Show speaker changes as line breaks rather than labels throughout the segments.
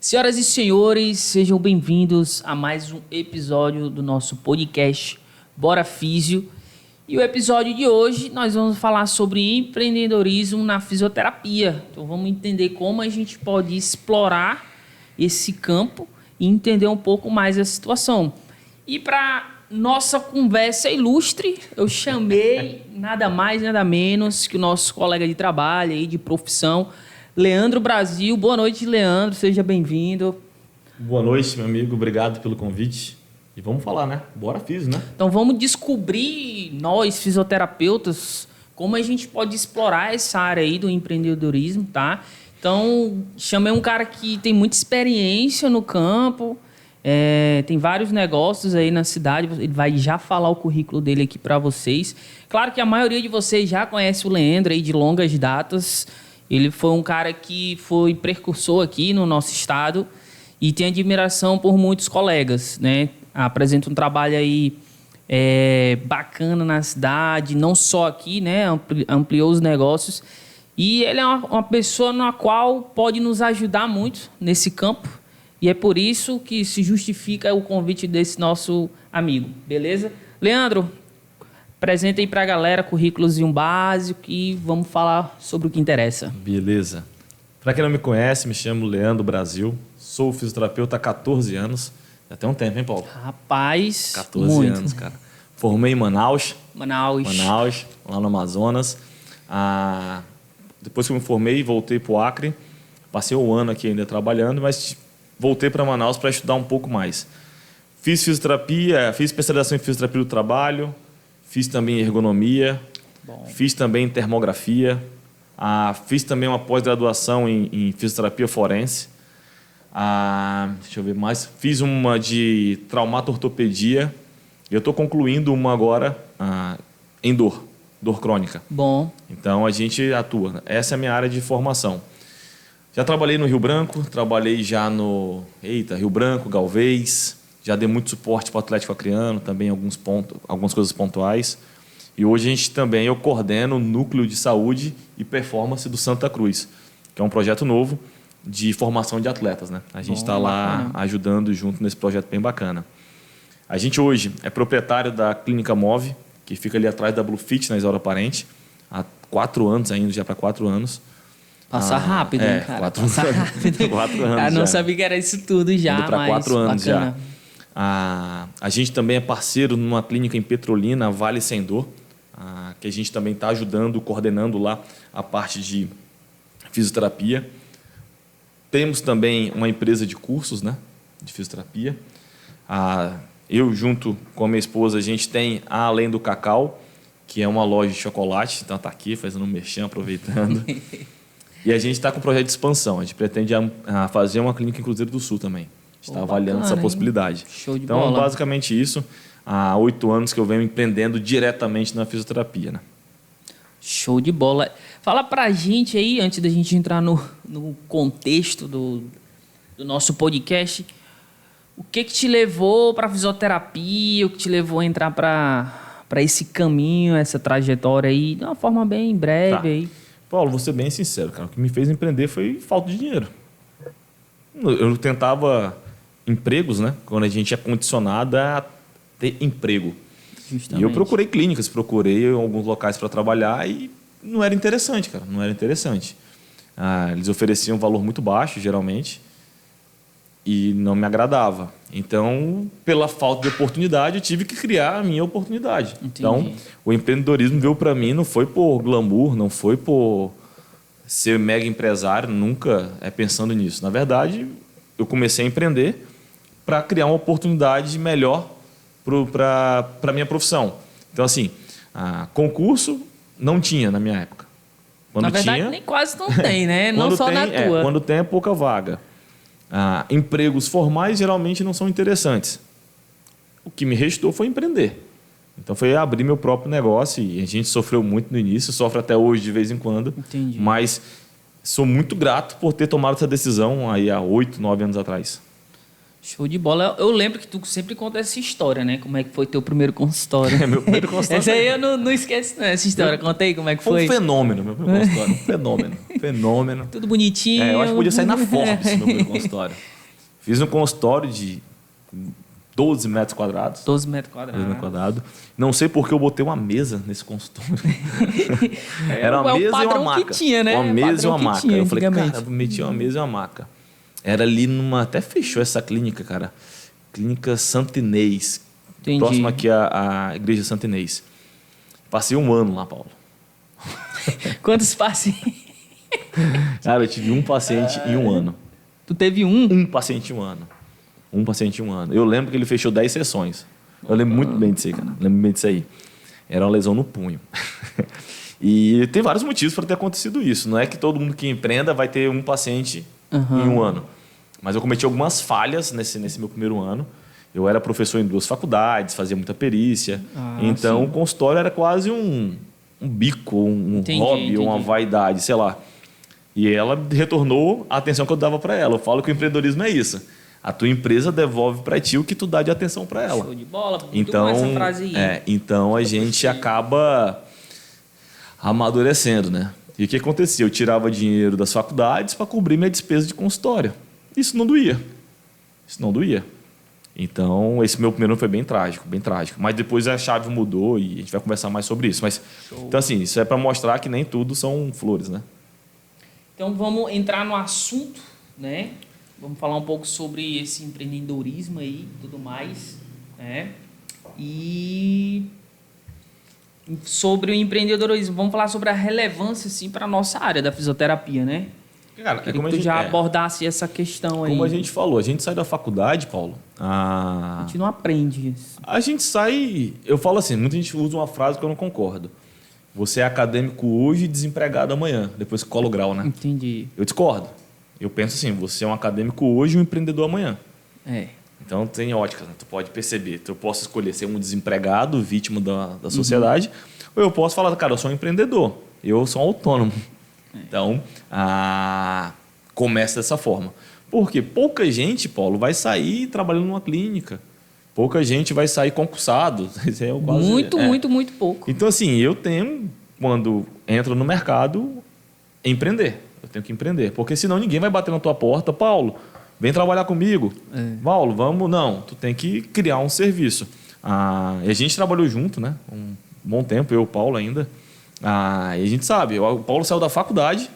Senhoras e senhores, sejam bem-vindos a mais um episódio do nosso podcast Bora Físio. E o episódio de hoje nós vamos falar sobre empreendedorismo na fisioterapia. Então vamos entender como a gente pode explorar esse campo e entender um pouco mais a situação. E para nossa conversa ilustre, eu chamei nada mais, nada menos que o nosso colega de trabalho aí, de profissão, Leandro Brasil. Boa noite, Leandro. Seja bem-vindo.
Boa noite, meu amigo. Obrigado pelo convite. E vamos falar, né? Bora Físio, né?
Então vamos descobrir, nós, fisioterapeutas, como a gente pode explorar essa área aí do empreendedorismo, tá? Então, chamei um cara que tem muita experiência no campo, tem vários negócios aí na cidade, ele vai já falar o currículo dele aqui para vocês. Claro que a maioria de vocês já conhece o Leandro aí de longas datas. Ele foi um cara que foi precursor aqui no nosso estado e tem admiração por muitos colegas, né? Apresenta um trabalho aí bacana na cidade, não só aqui, né? Ampliou os negócios. E ele é uma pessoa na qual pode nos ajudar muito nesse campo. E é por isso que se justifica o convite desse nosso amigo, beleza? Leandro, apresenta aí para a galera currículozinho básico e vamos falar sobre o que interessa.
Beleza. Para quem não me conhece, me chamo Leandro Brasil, sou fisioterapeuta há 14 anos. Já tem um tempo, hein, Paulo?
Rapaz,
14
muito.
anos, cara. Formei em Manaus,
Manaus,
lá no Amazonas. Depois que eu me formei, voltei para o Acre. Passei um ano aqui ainda trabalhando, mas voltei para Manaus para estudar um pouco mais. Fiz fisioterapia, fiz especialização em fisioterapia do trabalho, fiz também ergonomia, fiz também termografia, fiz também uma pós-graduação em fisioterapia forense. Deixa eu ver mais. Fiz uma de traumato-ortopedia. Eu estou concluindo uma agora em dor crônica.
Bom.
Então a gente atua. Essa é a minha área de formação. Já trabalhei no Rio Branco, trabalhei já no Rio Branco, Galvez. Já dei muito suporte para o Atlético Acreano, também algumas coisas pontuais. E hoje eu coordeno o Núcleo de Saúde e Performance do Santa Cruz, que é um projeto novo de formação de atletas, né? A gente está lá ajudando junto nesse projeto bem bacana. A gente hoje é proprietário da Clínica Move, que fica ali atrás da Blue Fit, na Isaura Parente, há 4 anos, ainda já para 4 anos.
Passa rápido, hein, cara?
4 anos. 4 anos.
Eu não sabia que era isso tudo já,
para 4 anos
bacana.
Já. A gente também é parceiro numa clínica em Petrolina, Vale Sem Dor, que a gente também está ajudando, coordenando lá a parte de fisioterapia. Temos também uma empresa de cursos, né, de fisioterapia. Eu, junto com a minha esposa, a gente tem a Além do Cacau, que é uma loja de chocolate. Então, está aqui fazendo um merchan, aproveitando. E a gente está com um projeto de expansão. A gente pretende fazer uma clínica em Cruzeiro do Sul também. A gente está avaliando essa possibilidade.
Show de bola.
Então, basicamente isso. Há 8 anos que eu venho empreendendo diretamente na fisioterapia, né?
Show de bola. Fala pra gente aí, antes da gente entrar no contexto do nosso podcast, o que te levou para a fisioterapia, o que te levou a entrar para esse caminho, essa trajetória aí, de uma forma bem breve aí.
Paulo, vou ser bem sincero, cara. O que me fez empreender foi falta de dinheiro. Eu tentava empregos, né? Quando a gente é condicionado a ter emprego. Justamente. E eu procurei clínicas, procurei alguns locais para trabalhar e não era interessante, cara. Não era interessante. Eles ofereciam um valor muito baixo, geralmente, e não me agradava. Então, pela falta de oportunidade, eu tive que criar a minha oportunidade.
Entendi.
Então, o empreendedorismo veio para mim, não foi por glamour, não foi por ser mega empresário, nunca pensando nisso. Na verdade, eu comecei a empreender para criar uma oportunidade melhor para a minha profissão. Então, assim, concurso não tinha na minha época.
Na verdade, nem quase não tem, né? Não só na tua.
Quando tem, é pouca vaga. Empregos formais geralmente não são interessantes. O que me restou foi empreender. Então, foi abrir meu próprio negócio e a gente sofreu muito no início, sofre até hoje de vez em quando.
Entendi.
Mas sou muito grato por ter tomado essa decisão aí há 8, 9 anos atrás.
Show de bola. Eu lembro que tu sempre conta essa história, né? Como é que foi teu primeiro consultório.
Meu primeiro consultório.
Essa aí eu não esqueço, né? Essa história. Conta aí como é que foi.
Foi um fenômeno, meu primeiro consultório. Fenômeno.
Tudo bonitinho.
Eu acho que podia sair na Forbes, meu primeiro consultório. Fiz um consultório de 12 metros quadrados.
12 metros quadrados.
12 metros quadrados. Não sei porque eu botei uma mesa nesse consultório. Era uma mesa e uma maca.
Que tinha, né?
Uma mesa e uma maca.
Tinha,
eu falei, cara, eu meti uma mesa e uma maca. Era ali numa... Até fechou essa clínica, cara. Clínica Santa Inês.
Entendi.
Próximo aqui à Igreja Santa Inês. Passei um ano lá, Paulo.
Quantos pacientes?
Cara, eu tive um paciente em um ano.
Tu teve um?
Um paciente em um ano. Um paciente em um ano. Eu lembro que ele fechou 10 sessões. Eu lembro muito bem disso aí, cara. Lembro bem disso aí. Era uma lesão no punho. E tem vários motivos para ter acontecido isso. Não é que todo mundo que empreenda vai ter um paciente em um ano. Mas eu cometi algumas falhas nesse meu primeiro ano. Eu era professor em 2 faculdades, fazia muita perícia. Então, o consultório era quase um bico, um hobby, uma vaidade, sei lá. E ela retornou a atenção que eu dava para ela. Eu falo que o empreendedorismo é isso. A tua empresa devolve para ti o que tu dá de atenção para ela.
Show de bola.
Então,
essa frase aí.
Então a gente acaba amadurecendo, né? E o que acontecia? Eu tirava dinheiro das faculdades para cobrir minha despesa de consultório. Isso não doía. Então, esse meu primeiro ano foi bem trágico. Mas depois a chave mudou e a gente vai conversar mais sobre isso. Mas, então, assim, isso é para mostrar que nem tudo são flores, né?
Então, vamos entrar no assunto, né? Vamos falar um pouco sobre esse empreendedorismo aí e tudo mais, né? E sobre o empreendedorismo, vamos falar sobre a relevância, assim, para a nossa área da fisioterapia, né?
Cara,
Queria que tu já abordasse essa questão aí.
Como a gente falou, a gente sai da faculdade, Paulo.
A gente não aprende isso.
A gente sai... Eu falo assim, muita gente usa uma frase que eu não concordo. Você é acadêmico hoje e desempregado amanhã, depois que cola o grau, né?
Entendi.
Eu discordo. Eu penso assim, você é um acadêmico hoje e um empreendedor amanhã. Então tem óticas, né? Tu pode perceber. Eu posso escolher ser um desempregado, vítima da sociedade, ou eu posso falar, cara, eu sou um empreendedor, eu sou um autônomo. Então, começa dessa forma. Porque pouca gente, Paulo, vai sair trabalhando numa clínica. Pouca gente vai sair concursado.
Muito pouco.
Então, assim, eu tenho, quando entro no mercado, empreender. Eu tenho que empreender. Porque senão ninguém vai bater na tua porta. Paulo, vem trabalhar comigo. Paulo, vamos... Não, tu tem que criar um serviço. E a gente trabalhou junto, né? Um bom tempo, eu e o Paulo ainda. E a gente sabe, o Paulo saiu da faculdade,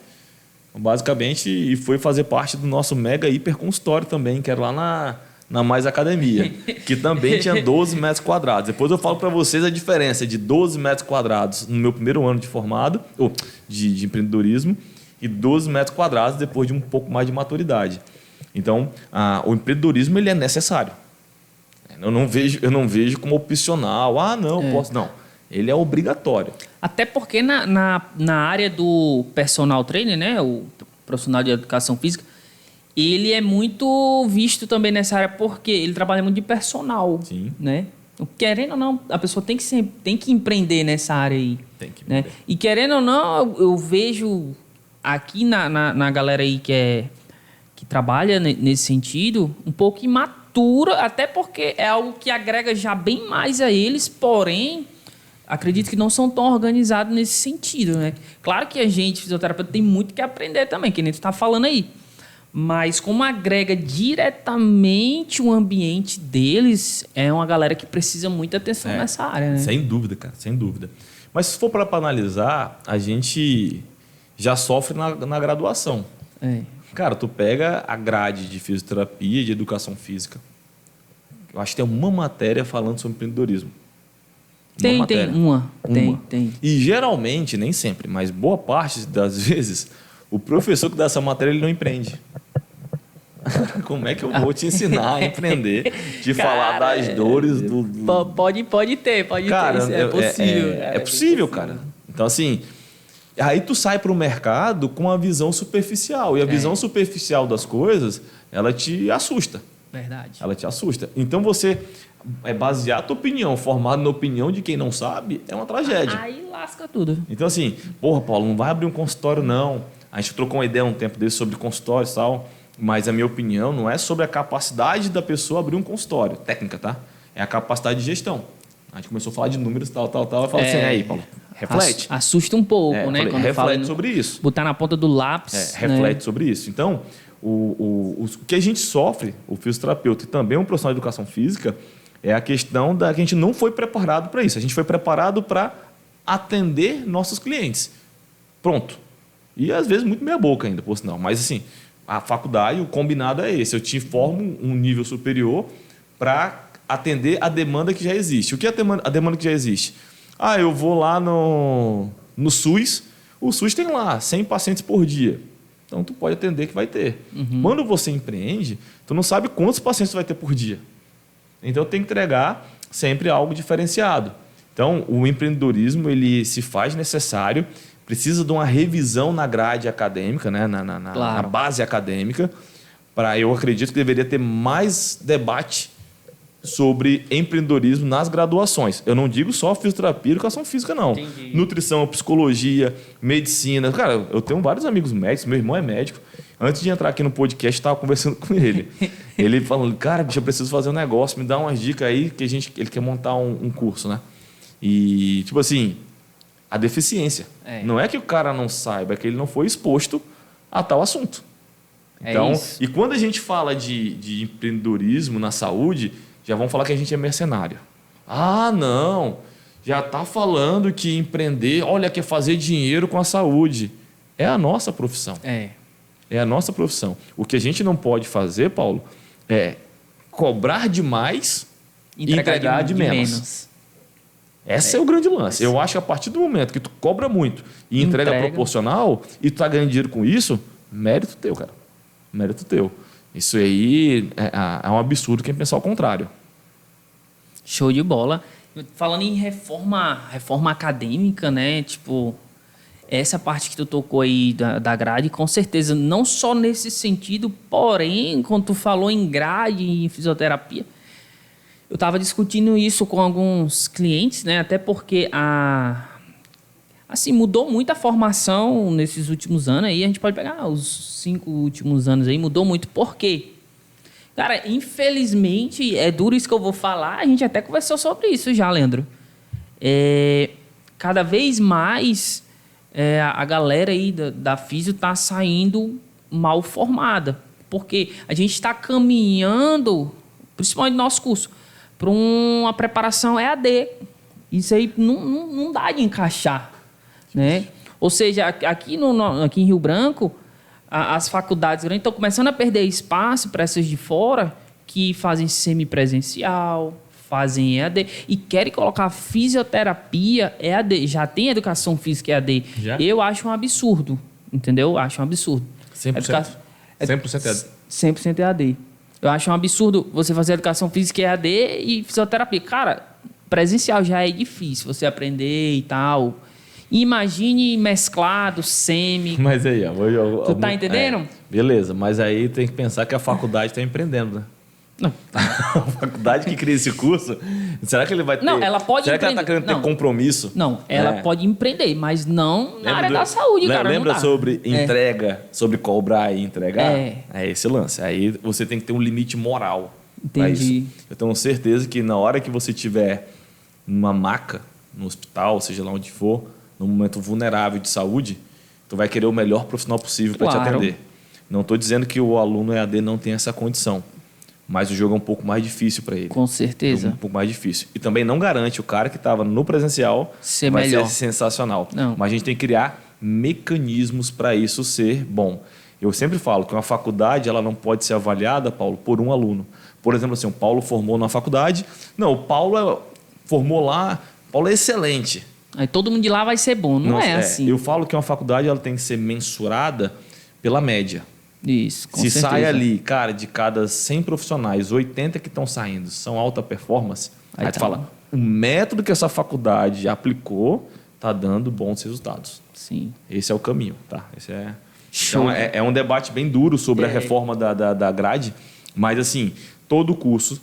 basicamente, e foi fazer parte do nosso mega hiper consultório também, que era lá na Mais Academia, que também tinha 12 metros quadrados. Depois eu falo para vocês a diferença de 12 metros quadrados no meu primeiro ano de formado, ou de empreendedorismo, e 12 metros quadrados depois de um pouco mais de maturidade. Então, o empreendedorismo ele é necessário. Eu não vejo como opcional. Posso. Não. Ele é obrigatório.
Até porque na área do personal trainer, né, o profissional de educação física, ele é muito visto também nessa área porque ele trabalha muito de personal.
Sim.
Né? Querendo ou não, a pessoa tem que empreender nessa área aí.
Tem que
né? E querendo ou não, eu vejo aqui na galera aí que trabalha nesse sentido, um pouco imatura, até porque é algo que agrega já bem mais a eles, porém, acredito que não são tão organizados nesse sentido, né? Claro que a gente, fisioterapeuta, tem muito que aprender também, que nem tu tá falando aí. Mas como agrega diretamente o ambiente deles, é uma galera que precisa muita atenção nessa área, né?
Sem dúvida, cara, sem dúvida. Mas se for para analisar, a gente já sofre na graduação. Cara, tu pega a grade de fisioterapia, de educação física. Eu acho que tem uma matéria falando sobre empreendedorismo.
Tem.
E geralmente, nem sempre, mas boa parte das vezes, o professor que dá essa matéria, ele não empreende. Como é que eu vou te ensinar a empreender? Falar das dores do...
Pode ter, isso é possível.
É possível, cara. Então, assim, aí tu sai para o mercado com uma visão superficial. E a visão superficial das coisas, ela te assusta.
Verdade.
Ela te assusta. Então, você basear a tua opinião, formado na opinião de quem não sabe, é uma tragédia.
Aí lasca tudo.
Então, assim, porra, Paulo, não vai abrir um consultório, não. A gente trocou uma ideia um tempo desse sobre consultórios e tal, mas a minha opinião não é sobre a capacidade da pessoa abrir um consultório. Técnica, tá? É a capacidade de gestão. A gente começou a falar de números, tal. Eu falo assim, aí, Paulo, reflete.
Assusta um pouco, né?
Quando reflete sobre isso.
Botar na ponta do lápis.
Reflete sobre isso. Então, o que a gente sofre, o fisioterapeuta e também um profissional de educação física, é a questão da que a gente não foi preparado para isso. A gente foi preparado para atender nossos clientes. Pronto. E às vezes muito meia boca ainda, por sinal. Mas assim, a faculdade, o combinado é esse. Eu te formo um nível superior para atender a demanda que já existe. O que é a demanda que já existe? Eu vou lá no SUS, o SUS tem lá 100 pacientes por dia. Então, tu pode atender que vai ter. Quando você empreende, tu não sabe quantos pacientes tu vai ter por dia. Então, tem que entregar sempre algo diferenciado. Então, o empreendedorismo ele se faz necessário, precisa de uma revisão na grade acadêmica, né? na base acadêmica. Eu acredito que deveria ter mais debate sobre empreendedorismo nas graduações. Eu não digo só fisioterapia e educação física, não.
Entendi.
Nutrição, psicologia, medicina. Cara, eu tenho vários amigos médicos, meu irmão é médico. Antes de entrar aqui no podcast, eu estava conversando com ele. Ele falando, cara, bicho, eu preciso fazer um negócio, me dá umas dicas aí, que ele quer montar um curso, né? E, tipo assim, a deficiência. Não é que o cara não saiba, é que ele não foi exposto a tal assunto. Então, e quando a gente fala de empreendedorismo na saúde, já vão falar que a gente é mercenário. Não, já está falando que empreender, olha, quer fazer dinheiro com a saúde. É a nossa profissão. É a nossa profissão. O que a gente não pode fazer, Paulo, é cobrar demais e entregar de menos. Esse é o grande lance. Eu acho que a partir do momento que tu cobra muito e entrega proporcional e tu tá ganhando dinheiro com isso, mérito teu, cara. Mérito teu. Isso aí é um absurdo quem pensar o contrário.
Show de bola. Falando em reforma acadêmica, né? Tipo, essa parte que tu tocou aí da grade, com certeza, não só nesse sentido, porém, quando tu falou em grade e em fisioterapia, eu estava discutindo isso com alguns clientes, né? Até porque assim, mudou muito a formação nesses últimos anos. Aí a gente pode pegar os 5 últimos anos aí, mudou muito. Por quê? Cara, infelizmente, é duro isso que eu vou falar, a gente até conversou sobre isso já, Leandro. Cada vez mais a galera aí da Físio está saindo mal formada. Porque a gente está caminhando, principalmente no nosso curso, para uma preparação EAD. Isso aí não dá de encaixar, né? Ou seja, aqui em Rio Branco, as faculdades grandes estão começando a perder espaço para essas de fora que fazem semipresencial, fazem EAD e querem colocar fisioterapia EAD. Já tem educação física EAD. Já? Eu acho um absurdo, entendeu? Acho um absurdo.
100%? 100% EAD.
100% EAD. Eu acho um absurdo você fazer educação física EAD e fisioterapia. Cara, presencial já é difícil você aprender e tal. Imagine mesclado, semi.
Mas aí,
tu tá entendendo?
Beleza, mas aí tem que pensar que a faculdade está empreendendo, né?
Não.
A faculdade que cria esse curso, será que ele vai ter...
Não, ela pode
será
empreender.
Que ela está querendo ter compromisso?
Não, ela pode empreender, mas não na área da saúde, cara.
Lembra sobre entrega, sobre cobrar e entregar? É esse lance. Aí você tem que ter um limite moral.
Entendi.
Eu tenho certeza que na hora que você tiver numa maca, no hospital, seja lá onde for, num momento vulnerável de saúde, tu vai querer o melhor profissional possível para te atender. Não estou dizendo que o aluno EAD não tem essa condição, mas o jogo é um pouco mais difícil para ele.
Com certeza.
Um pouco mais difícil. E também não garante o cara que estava no presencial vai ser sensacional.
Não.
Mas a gente tem que criar mecanismos para isso ser bom. Eu sempre falo que uma faculdade ela não pode ser avaliada, Paulo, por um aluno. Por exemplo, assim, o Paulo formou na faculdade. Não, o Paulo formou lá, o Paulo é excelente.
Aí todo mundo de lá vai ser bom, não é assim.
Eu falo que uma faculdade ela tem que ser mensurada pela média.
Isso, com certeza.
Se sai ali, cara, de cada 100 profissionais, 80 que estão saindo são alta performance, aí tu fala, o método que essa faculdade aplicou está dando bons resultados.
Sim.
Esse é o caminho, tá? Então, é um debate bem duro sobre a reforma da grade, mas assim, todo curso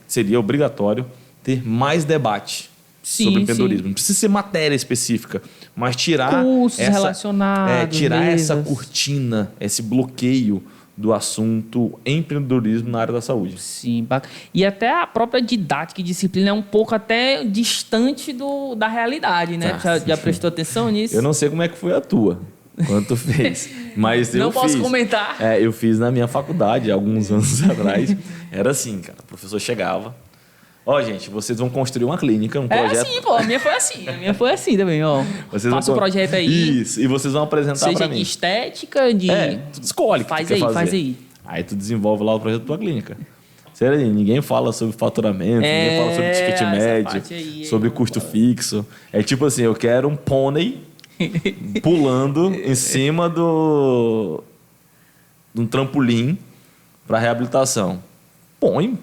seria obrigatório ter mais debate sobre empreendedorismo. Não precisa ser matéria específica, mas tirar
cursos relacionados,
tirar essa cortina, esse bloqueio do assunto empreendedorismo na área da saúde.
Sim, e até a própria didática e disciplina é um pouco até distante da realidade, né? Já prestou atenção nisso?
Eu não sei como é que foi a tua. Quanto tu fez. Mas eu
Não posso
fiz.
comentar.
Eu fiz na minha faculdade, alguns anos atrás. Era assim, cara. O professor chegava. Ó, gente, vocês vão construir uma clínica, um projeto...
É assim, pô. A minha foi assim. A minha foi assim também, ó. Faça o projeto aí.
Isso. E vocês vão apresentar pra mim.
Seja de estética, de...
Tu escolhe o que tu quer fazer.
Faz aí.
Aí tu desenvolve lá o projeto da tua clínica. Sério, ninguém fala sobre faturamento, ninguém fala sobre ticket médio, sobre custo fixo. É tipo assim, eu quero um pônei pulando em cima de um trampolim para reabilitação. Põe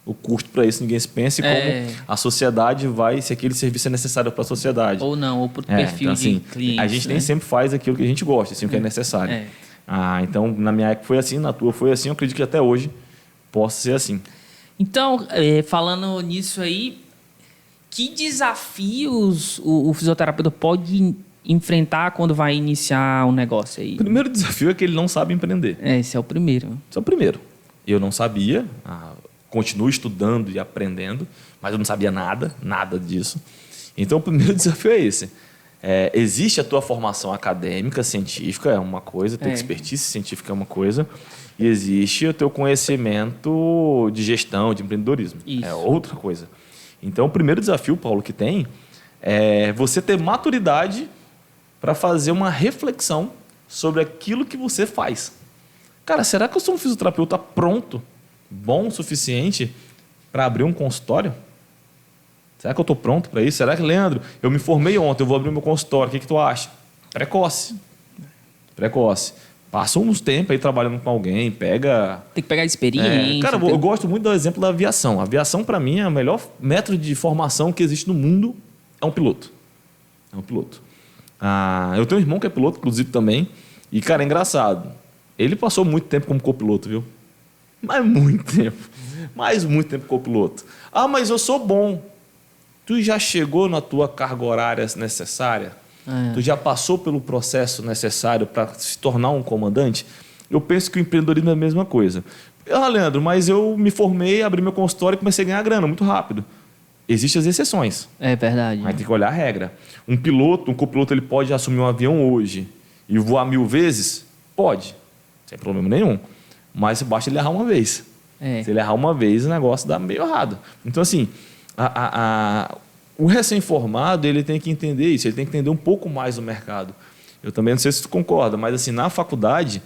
o custo para isso, ninguém se pensa, e como a sociedade vai, se aquele serviço é necessário para a sociedade.
Ou não, ou para o perfil
então, assim,
de cliente.
A gente nem sempre faz aquilo que a gente gosta, assim, o que é necessário. Então, na minha época foi assim, na tua foi assim, eu acredito que até hoje possa ser assim.
Então, falando nisso aí, que desafios o fisioterapeuta pode enfrentar quando vai iniciar um negócio aí?
O primeiro desafio é que ele não sabe empreender.
Esse é o primeiro.
Esse é o primeiro. Eu não sabia, continuo estudando e aprendendo, mas eu não sabia nada disso. Então, o primeiro desafio é esse. Existe a tua formação acadêmica, científica, é uma coisa, tua expertise científica é uma coisa, e existe o teu conhecimento de gestão, de empreendedorismo.
Isso.
É outra coisa. Então, o primeiro desafio, Paulo, que tem é você ter maturidade para fazer uma reflexão sobre aquilo que você faz. Cara, será que eu sou um fisioterapeuta pronto, bom o suficiente para abrir um consultório? Será que eu estou pronto para isso? Será que, Leandro, eu me formei ontem, eu vou abrir meu consultório, o que tu acha? Precoce. Passa uns tempos aí trabalhando com alguém, pega...
Tem que pegar experiência.
Cara, eu gosto muito do exemplo da aviação. A aviação, para mim, é o melhor método de formação que existe no mundo, é um piloto. Eu tenho um irmão que é piloto, inclusive, também, e, cara, é engraçado. Ele passou muito tempo como copiloto, viu? Mas muito tempo. Muito tempo copiloto. Mas eu sou bom. Tu já chegou na tua carga horária necessária? Tu já passou pelo processo necessário para se tornar um comandante? Eu penso que o empreendedorismo é a mesma coisa. Leandro, mas eu me formei, abri meu consultório e comecei a ganhar grana muito rápido. Existem as exceções.
É verdade.
Mas tem que olhar a regra. Um copiloto, ele pode assumir um avião hoje e voar 1000 vezes? Pode. Sem problema nenhum. Mas basta ele errar uma vez. Se ele errar uma vez, o negócio dá meio errado. Então, assim, o recém-formado, ele tem que entender isso, ele tem que entender um pouco mais do mercado. Eu também não sei se tu concorda, mas assim, na faculdade,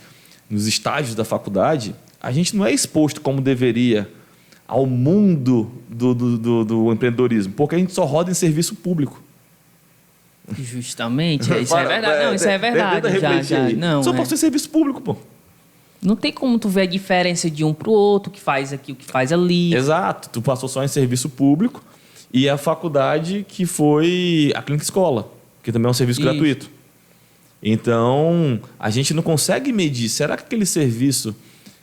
nos estágios da faculdade, a gente não é exposto como deveria ao mundo do empreendedorismo, porque a gente só roda em serviço público.
Justamente, isso é verdade. Não, isso é verdade. Não,
só passou em serviço público, pô.
Não tem como tu ver a diferença de um para o outro, que faz aqui, o que faz ali.
Exato, tu passou só em serviço público. E a faculdade que foi a clínica escola, que também é um serviço gratuito. Então, a gente não consegue medir. Será que aquele serviço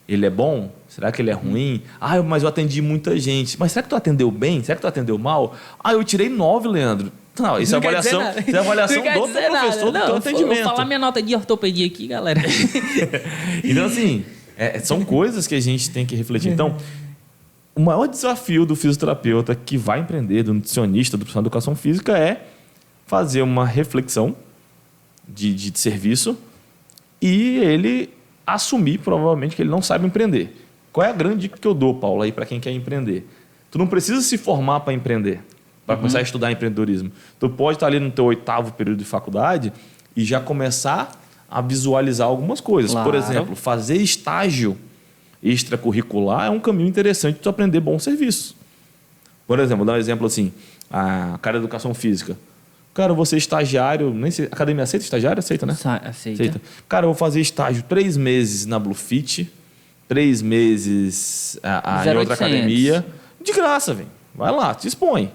ele é bom? Será que ele é ruim? Mas eu atendi muita gente. Mas será que tu atendeu bem? Será que tu atendeu mal? Eu tirei 9, Leandro. Não, isso é avaliação do teu professor, do teu atendimento.
Vou falar minha nota de ortopedia aqui, galera.
Então, assim, são coisas que a gente tem que refletir. Então, o maior desafio do fisioterapeuta que vai empreender, do nutricionista, do profissional de educação física, é fazer uma reflexão de serviço e ele assumir, provavelmente, que ele não sabe empreender. Qual é a grande dica que eu dou, Paulo, aí para quem quer empreender? Tu não precisa se formar para empreender, para começar a estudar empreendedorismo. Tu pode estar ali no teu 8º período de faculdade e já começar a visualizar algumas coisas.
Claro.
Por exemplo, fazer estágio extracurricular é um caminho interessante de tu aprender bons serviços. Por exemplo, vou dar um exemplo assim, a cara de educação física. Cara, você estagiário, nem sei, a academia aceita estagiário? Aceita, né?
Aceita.
Cara, eu vou fazer estágio 3 meses na Bluefit, 3 meses em outra academia. De graça, velho. Vai lá, te expõe.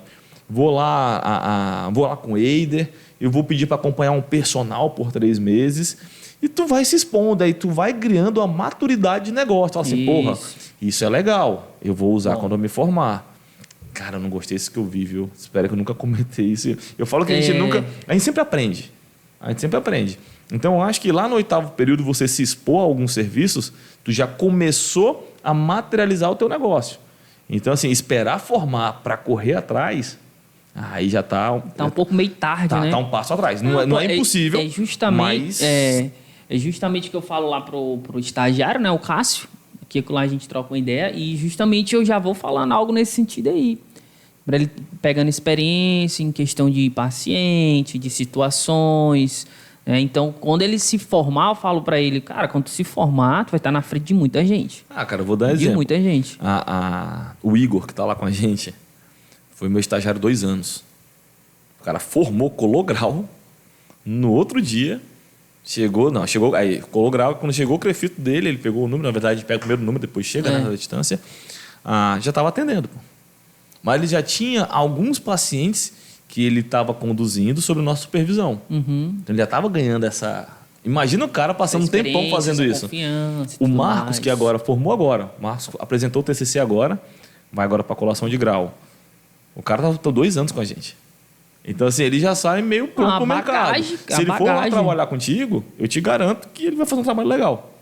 Vou lá com o Eider, eu vou pedir para acompanhar um personal por 3 meses. E tu vai se expondo, aí tu vai criando a maturidade de negócio. Fala assim, porra, isso é legal, eu vou usar quando eu me formar. Cara, eu não gostei disso que eu vi, viu? Espero que eu nunca cometei isso. Eu falo que a gente sempre aprende. Então, eu acho que lá no 8º período, você se expor a alguns serviços, tu já começou a materializar o teu negócio. Então, assim, esperar formar para correr atrás, Aí já tá...
Tá um pouco meio tarde, né?
Tá um passo atrás. Não é impossível,
é justamente,
mas...
É justamente o que eu falo lá pro estagiário, né? O Cássio, que lá a gente troca uma ideia. E justamente eu já vou falando algo nesse sentido aí. Para ele pegando experiência em questão de paciente, de situações... Então, quando ele se formar, eu falo para ele, cara, quando tu se formar, tu vai estar na frente de muita gente.
Cara, eu vou dar um exemplo.
De muita gente.
O Igor, que tá lá com a gente, foi meu estagiário 2 anos. O cara formou, colou grau. No outro dia, aí colou grau. Quando chegou o crefito dele, ele pegou o número, na verdade, pega o primeiro número, depois chega na distância. Já estava atendendo. Pô. Mas ele já tinha alguns pacientes que ele estava conduzindo sob nossa supervisão.
Uhum.
Então ele já estava ganhando essa... Imagina o cara passando um tempão fazendo isso.
O
Marcos, que agora formou agora. O Marcos apresentou o TCC agora, vai agora para colação de grau. O cara está 2 anos com a gente. Então, assim, ele já sai meio pronto pro mercado. Se ele for lá trabalhar contigo, eu te garanto que ele vai fazer um trabalho legal.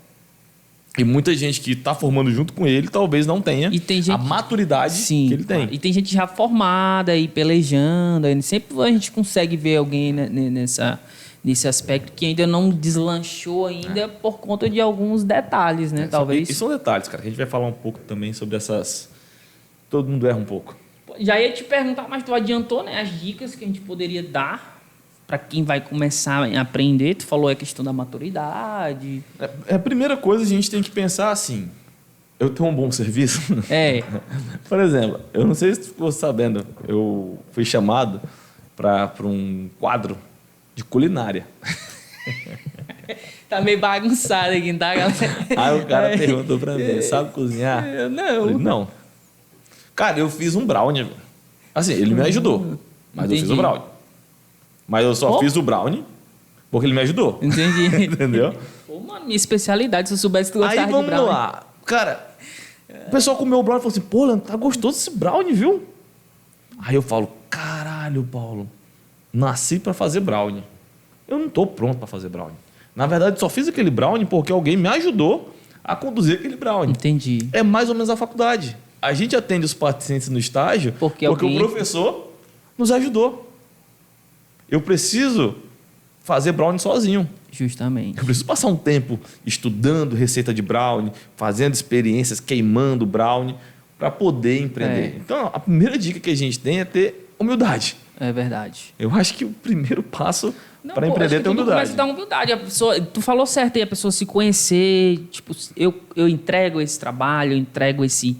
E muita gente que está formando junto com ele talvez não tenha a maturidade que ele tem.
E tem gente já formada e pelejando. Sempre a gente consegue ver alguém nesse aspecto que ainda não deslanchou ainda por conta de alguns detalhes, né? Talvez.
E são detalhes, cara. A gente vai falar um pouco também sobre essas... Todo mundo erra um pouco.
Já ia te perguntar, mas tu adiantou, né? As dicas que a gente poderia dar para quem vai começar a aprender. Tu falou a questão da maturidade.
A primeira coisa, a gente tem que pensar assim... Eu tenho um bom serviço? Por exemplo, eu não sei se tu ficou sabendo, eu fui chamado para um quadro de culinária.
Tá meio bagunçado aqui, tá, galera?
Aí o cara perguntou para mim, sabe cozinhar?
Não.
Eu falei, não. Cara, eu fiz um brownie. Assim, ele me ajudou, mas eu fiz o brownie. Mas eu só fiz o brownie porque ele me ajudou.
Entendi.
Entendeu?
Pô, mano, minha especialidade, se eu soubesse que tu gostava de brownie.
Aí vamos lá. Cara, o pessoal comeu o brownie e falou assim, pô, Leandro, tá gostoso esse brownie, viu? Aí eu falo, caralho, Paulo, nasci para fazer brownie. Eu não tô pronto para fazer brownie. Na verdade, só fiz aquele brownie porque alguém me ajudou a conduzir aquele brownie.
Entendi.
É mais ou menos a faculdade. A gente atende os pacientes no estágio porque o professor nos ajudou. Eu preciso fazer brownie sozinho.
Justamente.
Eu preciso passar um tempo estudando receita de brownie, fazendo experiências, queimando brownie, para poder empreender. Então, a primeira dica que a gente tem é ter humildade.
É verdade.
Eu acho que o primeiro passo para empreender é ter humildade.
Começa a dar humildade. A pessoa, tu falou certo aí, a pessoa se conhecer. Tipo, eu entrego esse trabalho, eu entrego esse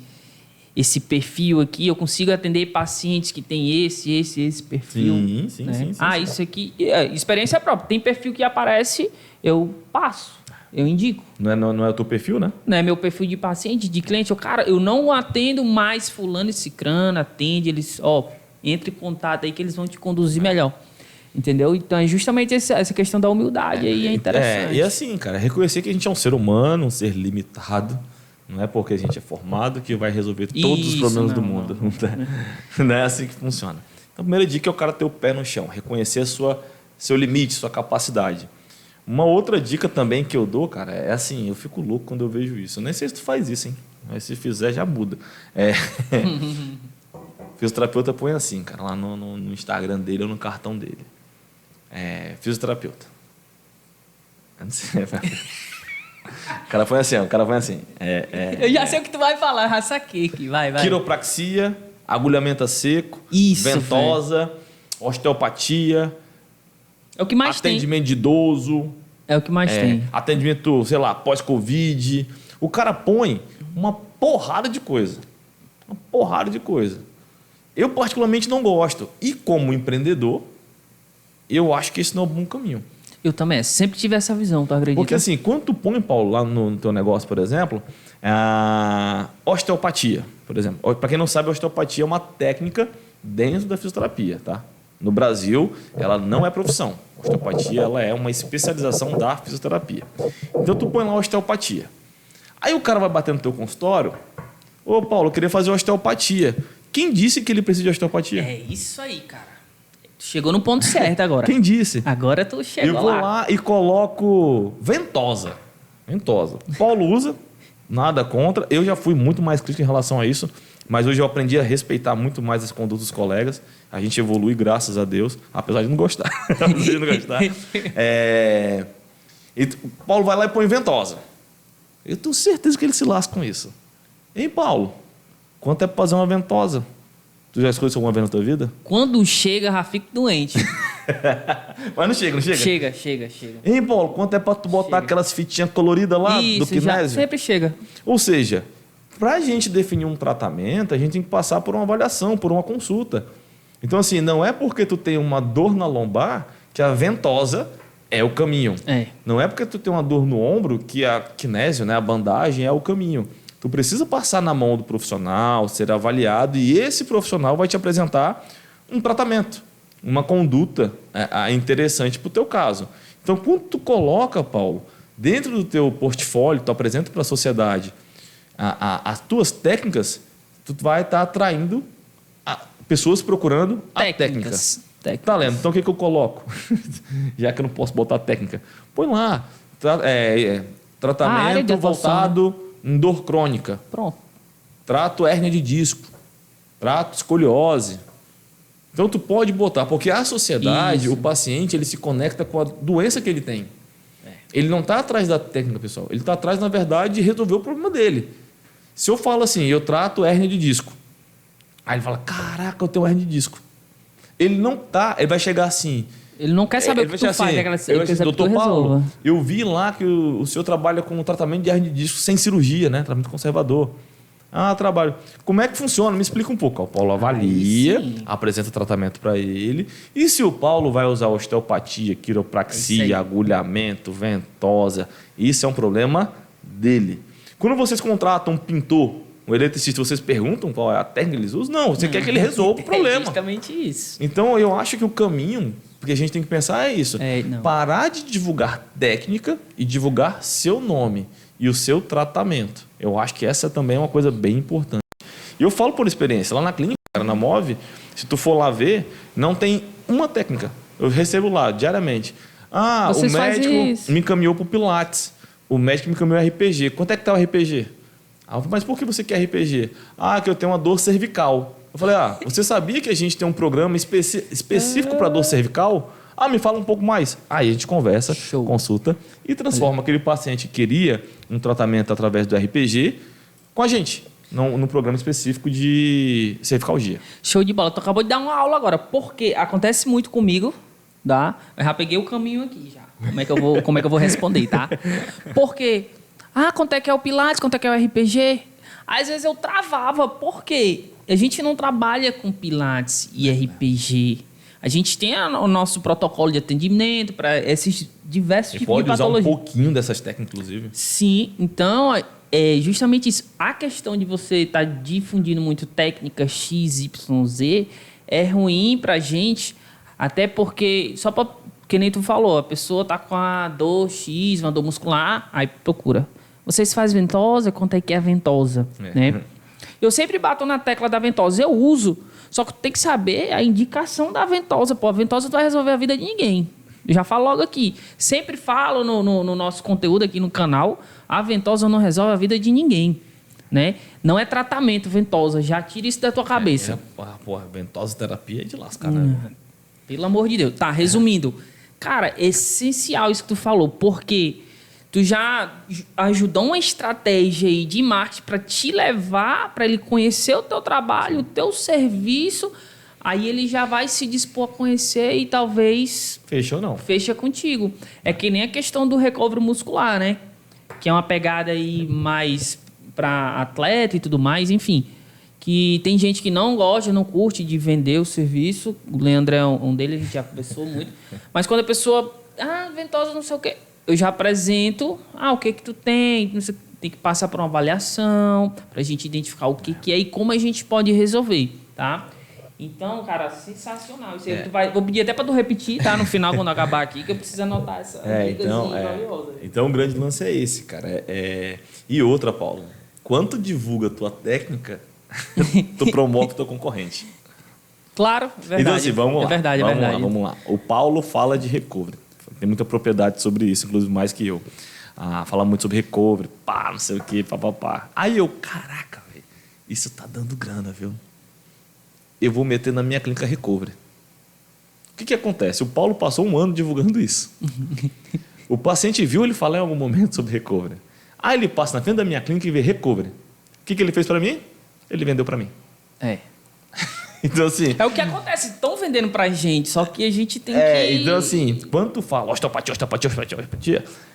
perfil aqui, eu consigo atender pacientes que têm esse perfil.
Sim.
Isso aqui... experiência própria. Tem perfil que aparece, eu passo, eu indico.
Não é o teu perfil, né?
Não é meu perfil de paciente, de cliente. Eu não atendo mais fulano e cicrano, atende, eles... entre em contato aí que eles vão te conduzir melhor. Entendeu? Então, é justamente essa questão da humildade aí, é interessante.
E assim, cara, reconhecer que a gente é um ser humano, um ser limitado. Não é porque a gente é formado que vai resolver todos os problemas do mundo. Não é assim que funciona. Então, a primeira dica é o cara ter o pé no chão, reconhecer seu limite, sua capacidade. Uma outra dica também que eu dou, cara, é assim, eu fico louco quando eu vejo isso. Eu nem sei se tu faz isso, hein? Mas se fizer, já muda. Fisioterapeuta põe assim, cara, lá no Instagram dele ou no cartão dele. Fisioterapeuta. Eu não sei, O cara foi assim.
Eu já sei o que tu vai falar, já saquei aqui. Vai.
Quiropraxia, agulhamento a seco,
isso,
ventosa, osteopatia.
É o que mais tem.
Atendimento de idoso.
É o que mais tem.
Atendimento, sei lá, pós-Covid. O cara põe uma porrada de coisa. Eu particularmente não gosto. E como empreendedor, eu acho que esse não é um bom caminho.
Eu também. Sempre tive essa visão, tu acredita?
Porque assim, quando tu põe, Paulo, lá no teu negócio, por exemplo, a osteopatia, por exemplo. Para quem não sabe, a osteopatia é uma técnica dentro da fisioterapia, tá? No Brasil, ela não é profissão. A osteopatia, ela é uma especialização da fisioterapia. Então, tu põe lá a osteopatia. Aí o cara vai bater no teu consultório. Ô, Paulo, eu queria fazer osteopatia. Quem disse que ele precisa de osteopatia?
É isso aí, cara. Chegou no ponto certo agora.
Quem disse?
Agora tu chegou lá.
Eu vou lá e coloco ventosa. O Paulo usa, Nada contra. Eu já fui muito mais crítico em relação a isso, mas hoje eu aprendi a respeitar muito mais as condutas dos colegas. A gente evolui, graças a Deus, apesar de não gostar. Apesar de não gostar. E o Paulo vai lá e põe ventosa. Eu tenho certeza que ele se lasca com isso. Hein, Paulo? Quanto é para fazer uma ventosa? Tu já escolheu alguma vez na tua vida?
Quando chega, já fico doente.
Mas não chega, não chega?
Chega.
Hein, Paulo? Quanto é para tu botar aquelas fitinhas coloridas lá
Isso,
do kinésio?
sempre chega.
Ou seja, para a gente definir um tratamento, a gente tem que passar por uma avaliação, por uma consulta. Então, assim, não é porque tu tem uma dor na lombar que a ventosa é o caminho. Não é porque tu tem uma dor no ombro que a kinésio, né, a bandagem, é o caminho. Tu precisa passar na mão do profissional, ser avaliado, e esse profissional vai te apresentar um tratamento, uma conduta interessante para o teu caso. Então, quando tu coloca, Paulo, dentro do teu portfólio, tu apresenta para a sociedade as tuas técnicas, tu vai estar atraindo pessoas procurando técnicas. Tá lendo? Então, o que eu coloco? Já que eu não posso botar técnica. Põe lá. Tratamento voltado em dor crônica.
Pronto.
Trato hérnia de disco. Trato escoliose. Então, tu pode botar, porque a sociedade, o paciente, ele se conecta com a doença que ele tem. Ele não está atrás da técnica, pessoal. Ele está atrás, na verdade, de resolver o problema dele. Se eu falo assim, eu trato hérnia de disco. Aí ele fala, caraca, eu tenho hérnia de disco. Ele não tá, ele vai chegar assim.
Ele não quer saber o que tu faz, ele quer saber que tu resolva.
Eu vi lá que o senhor trabalha com tratamento de hérnia de disco sem cirurgia, né? Tratamento conservador. Trabalho. Como é que funciona? Me explica um pouco. O Paulo avalia, apresenta o tratamento para ele. E se o Paulo vai usar osteopatia, quiropraxia, agulhamento, ventosa, isso é um problema dele. Quando vocês contratam um pintor, um eletricista, vocês perguntam qual é a técnica que eles usam? Não, você quer que ele resolva o problema.
É justamente isso.
Então, eu acho que o caminho que a gente tem que pensar é isso. Parar de divulgar técnica e divulgar seu nome e o seu tratamento. Eu acho que essa também é uma coisa bem importante. E eu falo por experiência. Lá na clínica, na MOV, se tu for lá ver, não tem uma técnica. Eu recebo lá diariamente. O médico me encaminhou para o Pilates. O médico me encaminhou RPG. Quanto é que está o RPG? Mas por que você quer RPG? Que eu tenho uma dor cervical. Eu falei, você sabia que a gente tem um programa específico para dor cervical? Me fala um pouco mais. Aí a gente conversa, consulta e transforma aquele paciente que queria um tratamento através do RPG com a gente, no programa específico de cervicalgia.
Show de bola. Tu acabou de dar uma aula agora, porque acontece muito comigo, tá? Eu já peguei o caminho aqui já. Como é que eu vou responder, tá? Porque, quanto é que é o Pilates, quanto é que é o RPG? Às vezes eu travava, por quê? A gente não trabalha com Pilates e RPG. A gente tem o nosso protocolo de atendimento para esses diversos tipos de patologia.
Pode usar um pouquinho dessas técnicas, inclusive.
Sim, então é justamente isso. A questão de você estar difundindo muito técnica X, Y, Z é ruim para a gente, até porque, que nem tu falou, a pessoa está com a dor X, uma dor muscular, aí procura. Vocês fazem ventosa? Quanto é que é a ventosa? Né? Eu sempre bato na tecla da ventosa. Eu uso, só que tem que saber a indicação da ventosa. Pô, a ventosa não vai resolver a vida de ninguém. Eu já falo logo aqui. Sempre falo no nosso conteúdo aqui no canal, a ventosa não resolve a vida de ninguém. Né? Não é tratamento ventosa. Já tira isso da tua cabeça.
Ventosa terapia é de lascar, né?
Pelo amor de Deus. Tá, resumindo. Cara, é essencial isso que tu falou, porque tu já ajudou uma estratégia aí de marketing para te levar, para ele conhecer o teu trabalho, o teu serviço. Aí ele já vai se dispor a conhecer e talvez...
Fecha ou não.
Fecha contigo. É que nem a questão do recobro muscular, né? Que é uma pegada aí mais para atleta e tudo mais, enfim. Que tem gente que não gosta, não curte de vender o serviço. O Leandro é um deles, a gente já conversou muito. Mas quando a pessoa... ventosa não sei o quê. Eu já apresento, o que tu tem, tem que passar por uma avaliação, para a gente identificar o que é e como a gente pode resolver, tá? Então, cara, sensacional. Isso aí vou pedir até para tu repetir, tá? No final, quando acabar aqui, que eu preciso anotar essa valiosa.
Então, o grande lance é esse, cara. E outra, Paulo, quanto divulga a tua técnica, tu promove o teu concorrente.
Claro, verdade.
Então, assim, vamos lá.
É verdade.
Vamos lá. O Paulo fala de recovery. Tem muita propriedade sobre isso, inclusive mais que eu. fala muito sobre recovery, pá, não sei o quê, pá. Aí eu, caraca, velho, isso tá dando grana, viu? Eu vou meter na minha clínica recovery. O que acontece? O Paulo passou um ano divulgando isso. O paciente viu ele falar em algum momento sobre recovery. Aí ele passa na frente da minha clínica e vê recovery. O que ele fez para mim? Ele vendeu para mim. Então, assim...
É o que acontece. Estão vendendo pra gente, só que a gente tem que...
Então, assim, quando tu fala osteopatia,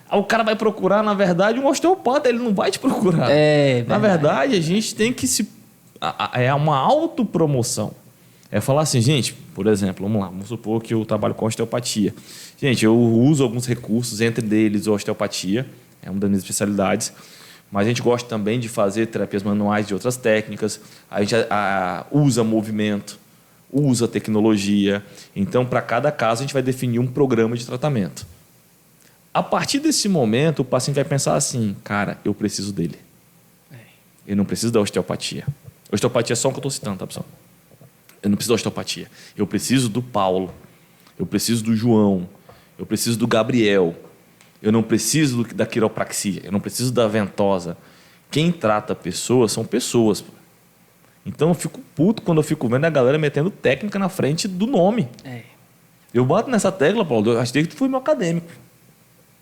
aí o cara vai procurar, na verdade, um osteopata. Ele não vai te procurar. Na verdade, a gente tem que se... É uma autopromoção. É falar assim, gente, por exemplo, vamos lá, vamos supor que eu trabalho com osteopatia. Gente, eu uso alguns recursos, entre eles a osteopatia, é uma das minhas especialidades, mas a gente gosta também de fazer terapias manuais de outras técnicas, a gente usa movimento, usa tecnologia. Então, para cada caso, a gente vai definir um programa de tratamento. A partir desse momento, o paciente vai pensar assim, cara, eu preciso dele. Eu não preciso da osteopatia. Osteopatia é só o que eu estou citando, tá, pessoal? Eu não preciso da osteopatia. Eu preciso do Paulo. Eu preciso do João. Eu preciso do Gabriel. Eu não preciso da quiropraxia. Eu não preciso da ventosa. Quem trata pessoas são pessoas. Então eu fico puto quando eu fico vendo a galera metendo técnica na frente do nome. Eu bato nessa tecla, Paulo. Eu achei que tu foi meu acadêmico.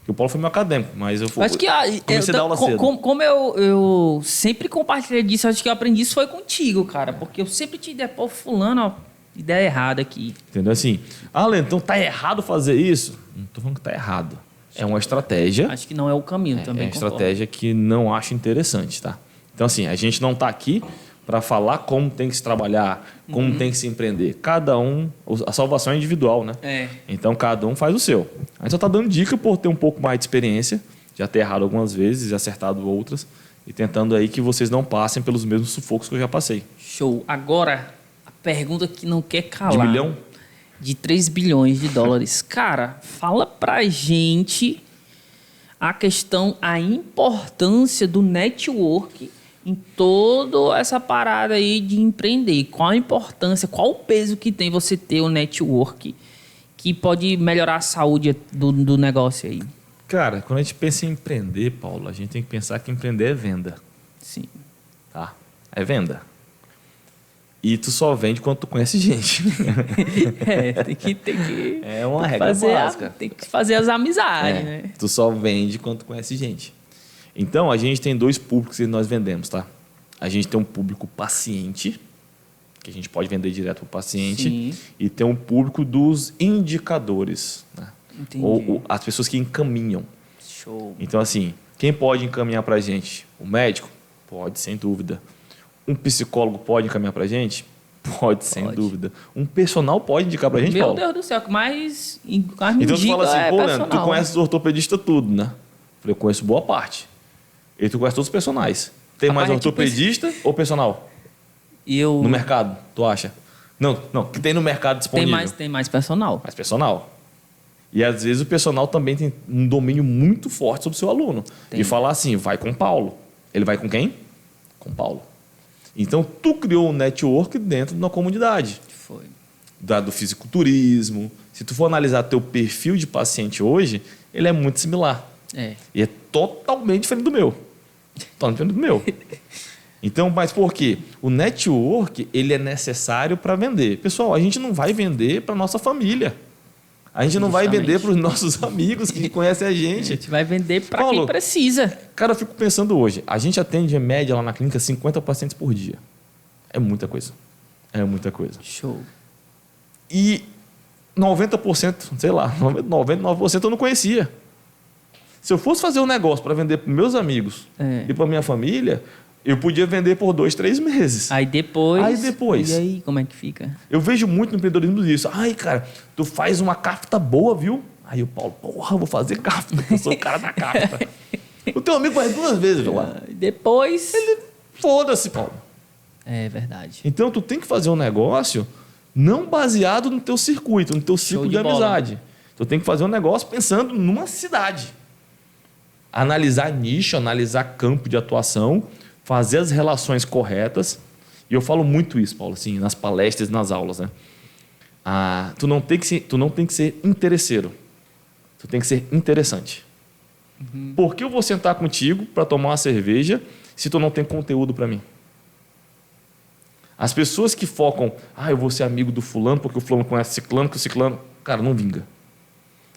O Paulo foi meu acadêmico, mas eu
acho que
comecei a dar aula cedo.
Como eu sempre compartilhei disso, acho que eu aprendi isso foi contigo, cara. Porque eu sempre te dei, pô, fulano, ó, ideia errada aqui.
Entendeu? Assim, Alan, então tá errado fazer isso? Não tô falando que tá errado. É uma estratégia.
Acho que não é o caminho também.
É uma estratégia que não acho interessante, tá? Então, assim, a gente não tá aqui para falar como tem que se trabalhar, como tem que se empreender. Cada um, a salvação é individual, né? Então, cada um faz o seu. A gente só está dando dica por ter um pouco mais de experiência, já ter errado algumas vezes e acertado outras, e tentando aí que vocês não passem pelos mesmos sufocos que eu já passei.
Show. Agora, a pergunta que não quer calar.
De milhão?
De 3 bilhões de dólares. Cara, fala pra gente a questão, a importância do network em toda essa parada aí de empreender. Qual a importância, qual o peso que tem você ter o network que pode melhorar a saúde do negócio aí?
Cara, quando a gente pensa em empreender, Paulo, a gente tem que pensar que empreender é venda.
Sim.
Tá? É venda. E tu só vende quando tu conhece gente.
Tem que
é uma regra básica.
Tem que fazer as amizades, né?
Tu só vende quando tu conhece gente. Então, a gente tem 2 públicos que nós vendemos, tá? A gente tem um público paciente, que a gente pode vender direto para o paciente. Sim. E tem um público dos indicadores, né?
Entendi.
Ou as pessoas que encaminham.
Show.
Então, assim, quem pode encaminhar para a gente? O médico? Pode, sem dúvida. Um psicólogo pode encaminhar para a gente? Pode, sem dúvida. Um personal pode indicar para a gente, Paulo?
Meu Deus do céu, mas
então, tu fala assim, pô, Leandro, tu conhece os ortopedistas tudo, né? Eu conheço boa parte. E tu conhece todos os personagens. Tem mais ortopedista ou personal? No mercado, tu acha? Não, que tem no mercado disponível.
Tem mais personal.
Mais personal. E às vezes o personal também tem um domínio muito forte sobre o seu aluno. E falar assim, vai com o Paulo. Ele vai com quem? Com o Paulo. Então, tu criou um network dentro de uma comunidade.
Foi.
Do fisiculturismo. Se tu for analisar teu perfil de paciente hoje, ele é muito similar. E é totalmente diferente do meu. Totalmente diferente do meu. Então, mas por quê? O network, ele é necessário para vender. Pessoal, a gente não vai vender para nossa família. A gente não vai vender para os nossos amigos que conhecem a gente.
A gente vai vender para quem precisa.
Cara, eu fico pensando hoje. A gente atende, em média, lá na clínica, 50 pacientes por dia. É muita coisa. É muita coisa.
Show.
E 90%, sei lá, 99% eu não conhecia. Se eu fosse fazer um negócio para vender para meus amigos e para minha família, eu podia vender por 2, 3 meses.
Aí depois...
E
aí, como é que fica?
Eu vejo muito no empreendedorismo isso. Ai, cara, tu faz uma cafta boa, viu? Aí o Paulo, porra, vou fazer cafta, eu sou o cara da cafta. O teu amigo faz 2 vezes, viu lá?
Depois...
Ele, foda-se, Paulo.
É verdade.
Então, tu tem que fazer um negócio não baseado no teu circuito, no teu ciclo de amizade. Tu tem que fazer um negócio pensando numa cidade. Analisar nicho, analisar campo de atuação, fazer as relações corretas. E eu falo muito isso, Paulo, assim, nas palestras e nas aulas, né? Tu não tem que ser interesseiro. Tu tem que ser interessante. Por que eu vou sentar contigo para tomar uma cerveja se tu não tem conteúdo para mim? As pessoas que focam, eu vou ser amigo do fulano porque o fulano conhece ciclano, que o ciclano... Cara, não vinga.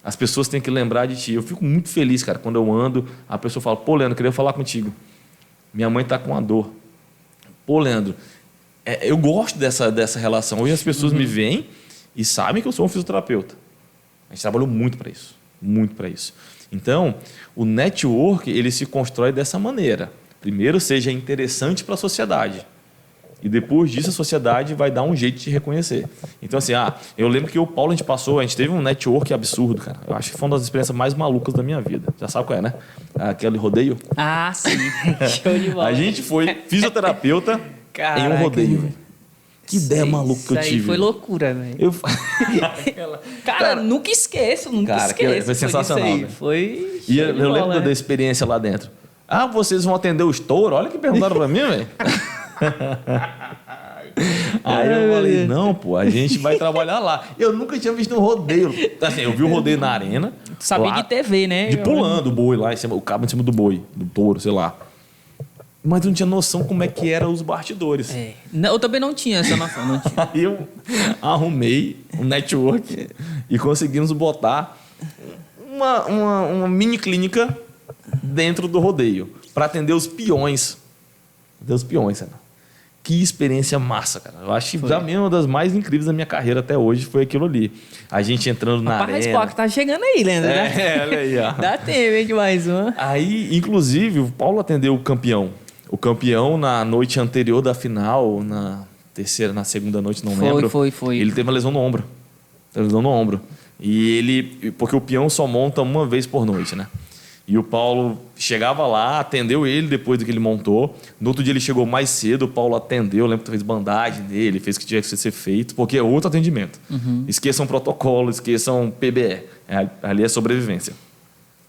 As pessoas têm que lembrar de ti. Eu fico muito feliz, cara, quando eu ando, a pessoa fala, pô, Leandro, eu queria falar contigo. Minha mãe está com uma dor. Pô, Leandro, eu gosto dessa relação. Hoje as pessoas me veem e sabem que eu sou um fisioterapeuta. A gente trabalhou muito para isso. Muito para isso. Então, o network, ele se constrói dessa maneira. Primeiro, seja interessante para a sociedade. E depois disso, a sociedade vai dar um jeito de te reconhecer. Então, assim, eu lembro que o Paulo, a gente teve um network absurdo, cara. Eu acho que foi uma das experiências mais malucas da minha vida. Já sabe qual é, né? Aquele rodeio.
Ah, sim. Show de bola.
A gente foi fisioterapeuta em um rodeio, velho. Que ideia maluca que eu tive.
Isso aí foi loucura, velho. Cara, nunca esqueço.
Foi sensacional. Né?
Foi.
E eu lembro da experiência lá dentro. Vocês vão atender o estouro? Olha que perguntaram pra mim, velho. Aí eu falei, não, pô, a gente vai trabalhar lá. Eu nunca tinha visto um rodeio. Assim, eu vi o rodeio na arena.
Tu sabia
lá,
de TV, né?
De pulando o boi lá, em cima, o cabo em cima do boi, do touro, sei lá. Mas eu não tinha noção como é que eram os bastidores.
Não, eu também não tinha essa noção, não tinha.
Aí eu arrumei um network e conseguimos botar uma mini clínica dentro do rodeio para atender os peões. Cara. Que experiência massa, cara. Eu acho que pra mim uma das mais incríveis da minha carreira até hoje foi aquilo ali. A gente entrando na arena.
Rapaz, Spock tá chegando aí, Leandro.
Olha aí, ó.
Dá tempo, hein, de mais uma.
Aí, inclusive, o Paulo atendeu o campeão. O campeão na noite anterior da final, na segunda noite, não lembro.
Foi.
Ele teve uma lesão no ombro. Porque o peão só monta uma vez por noite, né? E o Paulo chegava lá, atendeu ele depois do que ele montou. No outro dia ele chegou mais cedo, o Paulo atendeu, eu lembro que fez bandagem dele, fez o que tinha que ser feito, porque é outro atendimento. Esqueçam protocolo, esqueçam PBE. Ali é sobrevivência.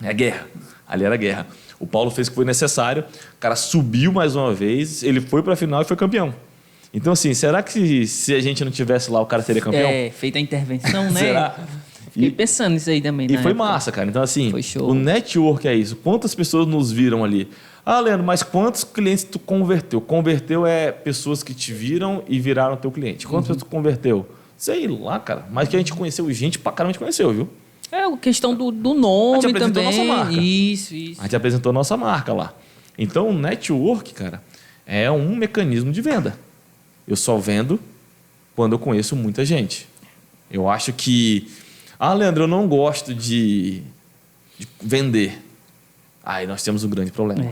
É guerra. Ali era guerra. O Paulo fez o que foi necessário, o cara subiu mais uma vez, ele foi para a final e foi campeão. Então, assim, será que se a gente não tivesse lá, o cara seria campeão?
Feita a intervenção, né?
Será?
Fiquei pensando nisso aí também.
E foi massa, cara. Então, assim, o network é isso. Quantas pessoas nos viram ali? Leandro, mas quantos clientes tu converteu? Converteu é pessoas que te viram e viraram teu cliente. Quantas pessoas tu converteu? Sei lá, cara. Mas que a gente conheceu gente pra caramba, a gente conheceu, viu?
A questão do nome também. A gente apresentou
nossa marca.
Isso.
A gente apresentou nossa marca lá. Então, o network, cara, é um mecanismo de venda. Eu só vendo quando eu conheço muita gente. Eu acho que... Leandro, eu não gosto de vender. Aí nós temos um grande problema.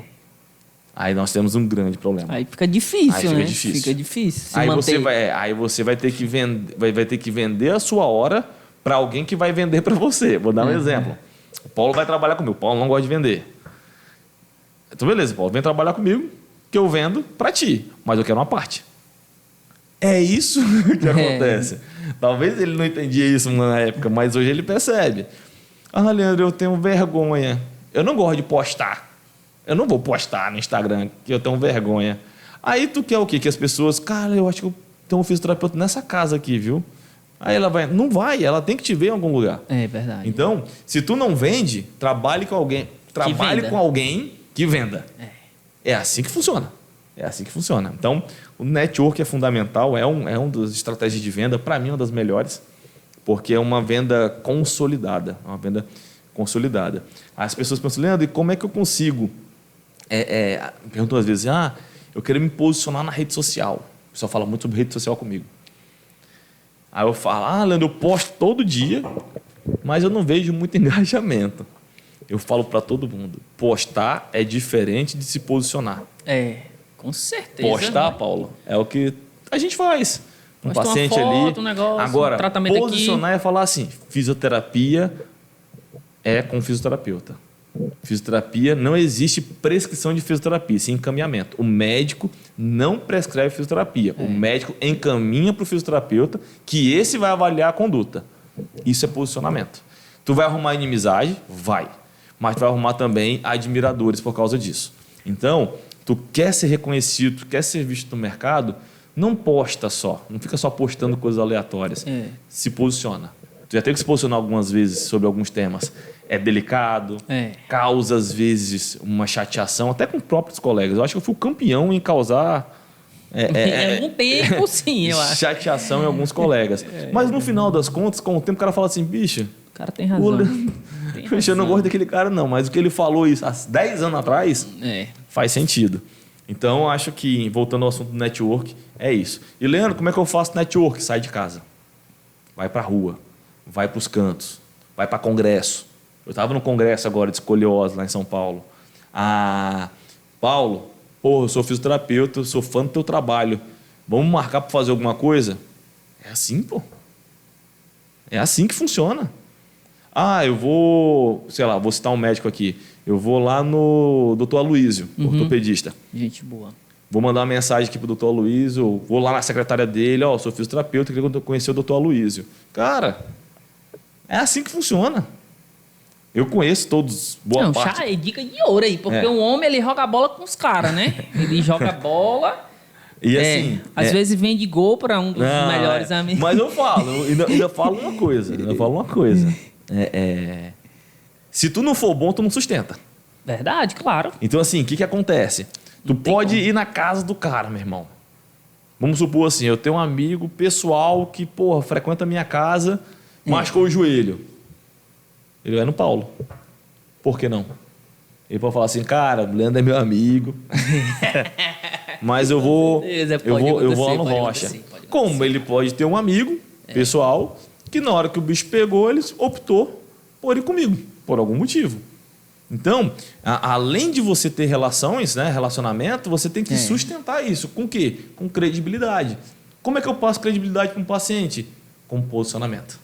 Aí fica difícil, né? Fica difícil se manter. Aí você vai ter que vender a sua hora para alguém que vai vender para você. Vou dar um exemplo. O Paulo vai trabalhar comigo. O Paulo não gosta de vender. Então, beleza, Paulo, vem trabalhar comigo que eu vendo para ti, mas eu quero uma parte. É isso que acontece. Talvez ele não entendia isso na época, mas hoje ele percebe. Leandro, eu tenho vergonha. Eu não gosto de postar. Eu não vou postar no Instagram, que eu tenho vergonha. Aí tu quer o quê? Que as pessoas... Cara, eu acho que eu tenho um fisioterapeuta nessa casa aqui, viu? Aí ela vai... Não vai, ela tem que te ver em algum lugar.
É verdade.
Então, se tu não vende, trabalhe com alguém. Trabalhe com alguém que venda. É assim que funciona. Então, o network é fundamental, é uma das estratégias de venda, para mim, uma das melhores, porque é uma venda consolidada. As pessoas pensam, Leandro, e como é que eu consigo? Perguntam às vezes, eu quero me posicionar na rede social. O pessoal fala muito sobre rede social comigo. Aí eu falo, Leandro, eu posto todo dia, mas eu não vejo muito engajamento. Eu falo para todo mundo, postar é diferente de se posicionar.
Com certeza.
Postar, Paulo, é o que a gente faz. Um paciente
uma foto,
ali.
Um negócio,
agora,
um tratamento
posicionar
aqui.
é falar assim, fisioterapia é com fisioterapeuta. Fisioterapia, não existe prescrição de fisioterapia, sim encaminhamento. O médico não prescreve fisioterapia. O médico encaminha para o fisioterapeuta que esse vai avaliar a conduta. Isso é posicionamento. Tu vai arrumar inimizade? Vai. Mas tu vai arrumar também admiradores por causa disso. Então, tu quer ser reconhecido, tu quer ser visto no mercado, não posta só. Não fica só postando coisas aleatórias. Se posiciona. Tu já teve que se posicionar algumas vezes sobre alguns temas. é delicado, causa, às vezes, uma chateação, até com próprios colegas. Eu acho que eu fui o campeão em causar...
em algum tempo, sim, eu acho.
Chateação em alguns colegas. Mas no final das contas, com o tempo, o cara fala assim, bicho...
O cara tem razão.
Eu não gosto daquele cara, não. Mas o que ele falou isso há 10 anos atrás, faz sentido. Então, eu acho que, voltando ao assunto do network, é isso. E, Leandro, como é que eu faço network? Sai de casa. Vai pra rua. Vai pros cantos. Vai pra congresso. Eu estava no congresso agora de escoliose, lá em São Paulo. Paulo, eu sou fisioterapeuta, eu sou fã do teu trabalho. Vamos marcar para fazer alguma coisa? É assim, pô. É assim que funciona. Eu vou, vou citar um médico aqui. Eu vou lá no Dr. Aloysio, ortopedista.
Gente boa.
Vou mandar uma mensagem aqui pro Dr. Aloysio, vou lá na secretária dele, sou fisioterapeuta, queria conhecer o Dr. Aloysio. Cara, é assim que funciona. Eu conheço todos, boa parte.
Chá é dica de ouro aí, porque um homem, ele joga bola com os caras, né? Ele joga bola...
E assim,
às vezes vende gol para um dos melhores amigos.
Mas eu falo, ainda falo uma coisa. Se tu não for bom, tu não sustenta.
Verdade, claro.
Então, assim, o que acontece? Tu pode ir na casa do cara, meu irmão. Vamos supor assim, eu tenho um amigo pessoal que, frequenta a minha casa, machucou o joelho. Ele vai no Paulo. Por que não? Ele pode falar assim, cara, o Leandro é meu amigo. Mas eu vou lá no Rocha. Como ele pode ter um amigo pessoal que na hora que o bicho pegou, ele optou por ir comigo, por algum motivo. Então, além de você ter relações, né, relacionamento, você tem que sustentar isso. Com o quê? Com credibilidade. Como é que eu passo credibilidade para um paciente? Com posicionamento,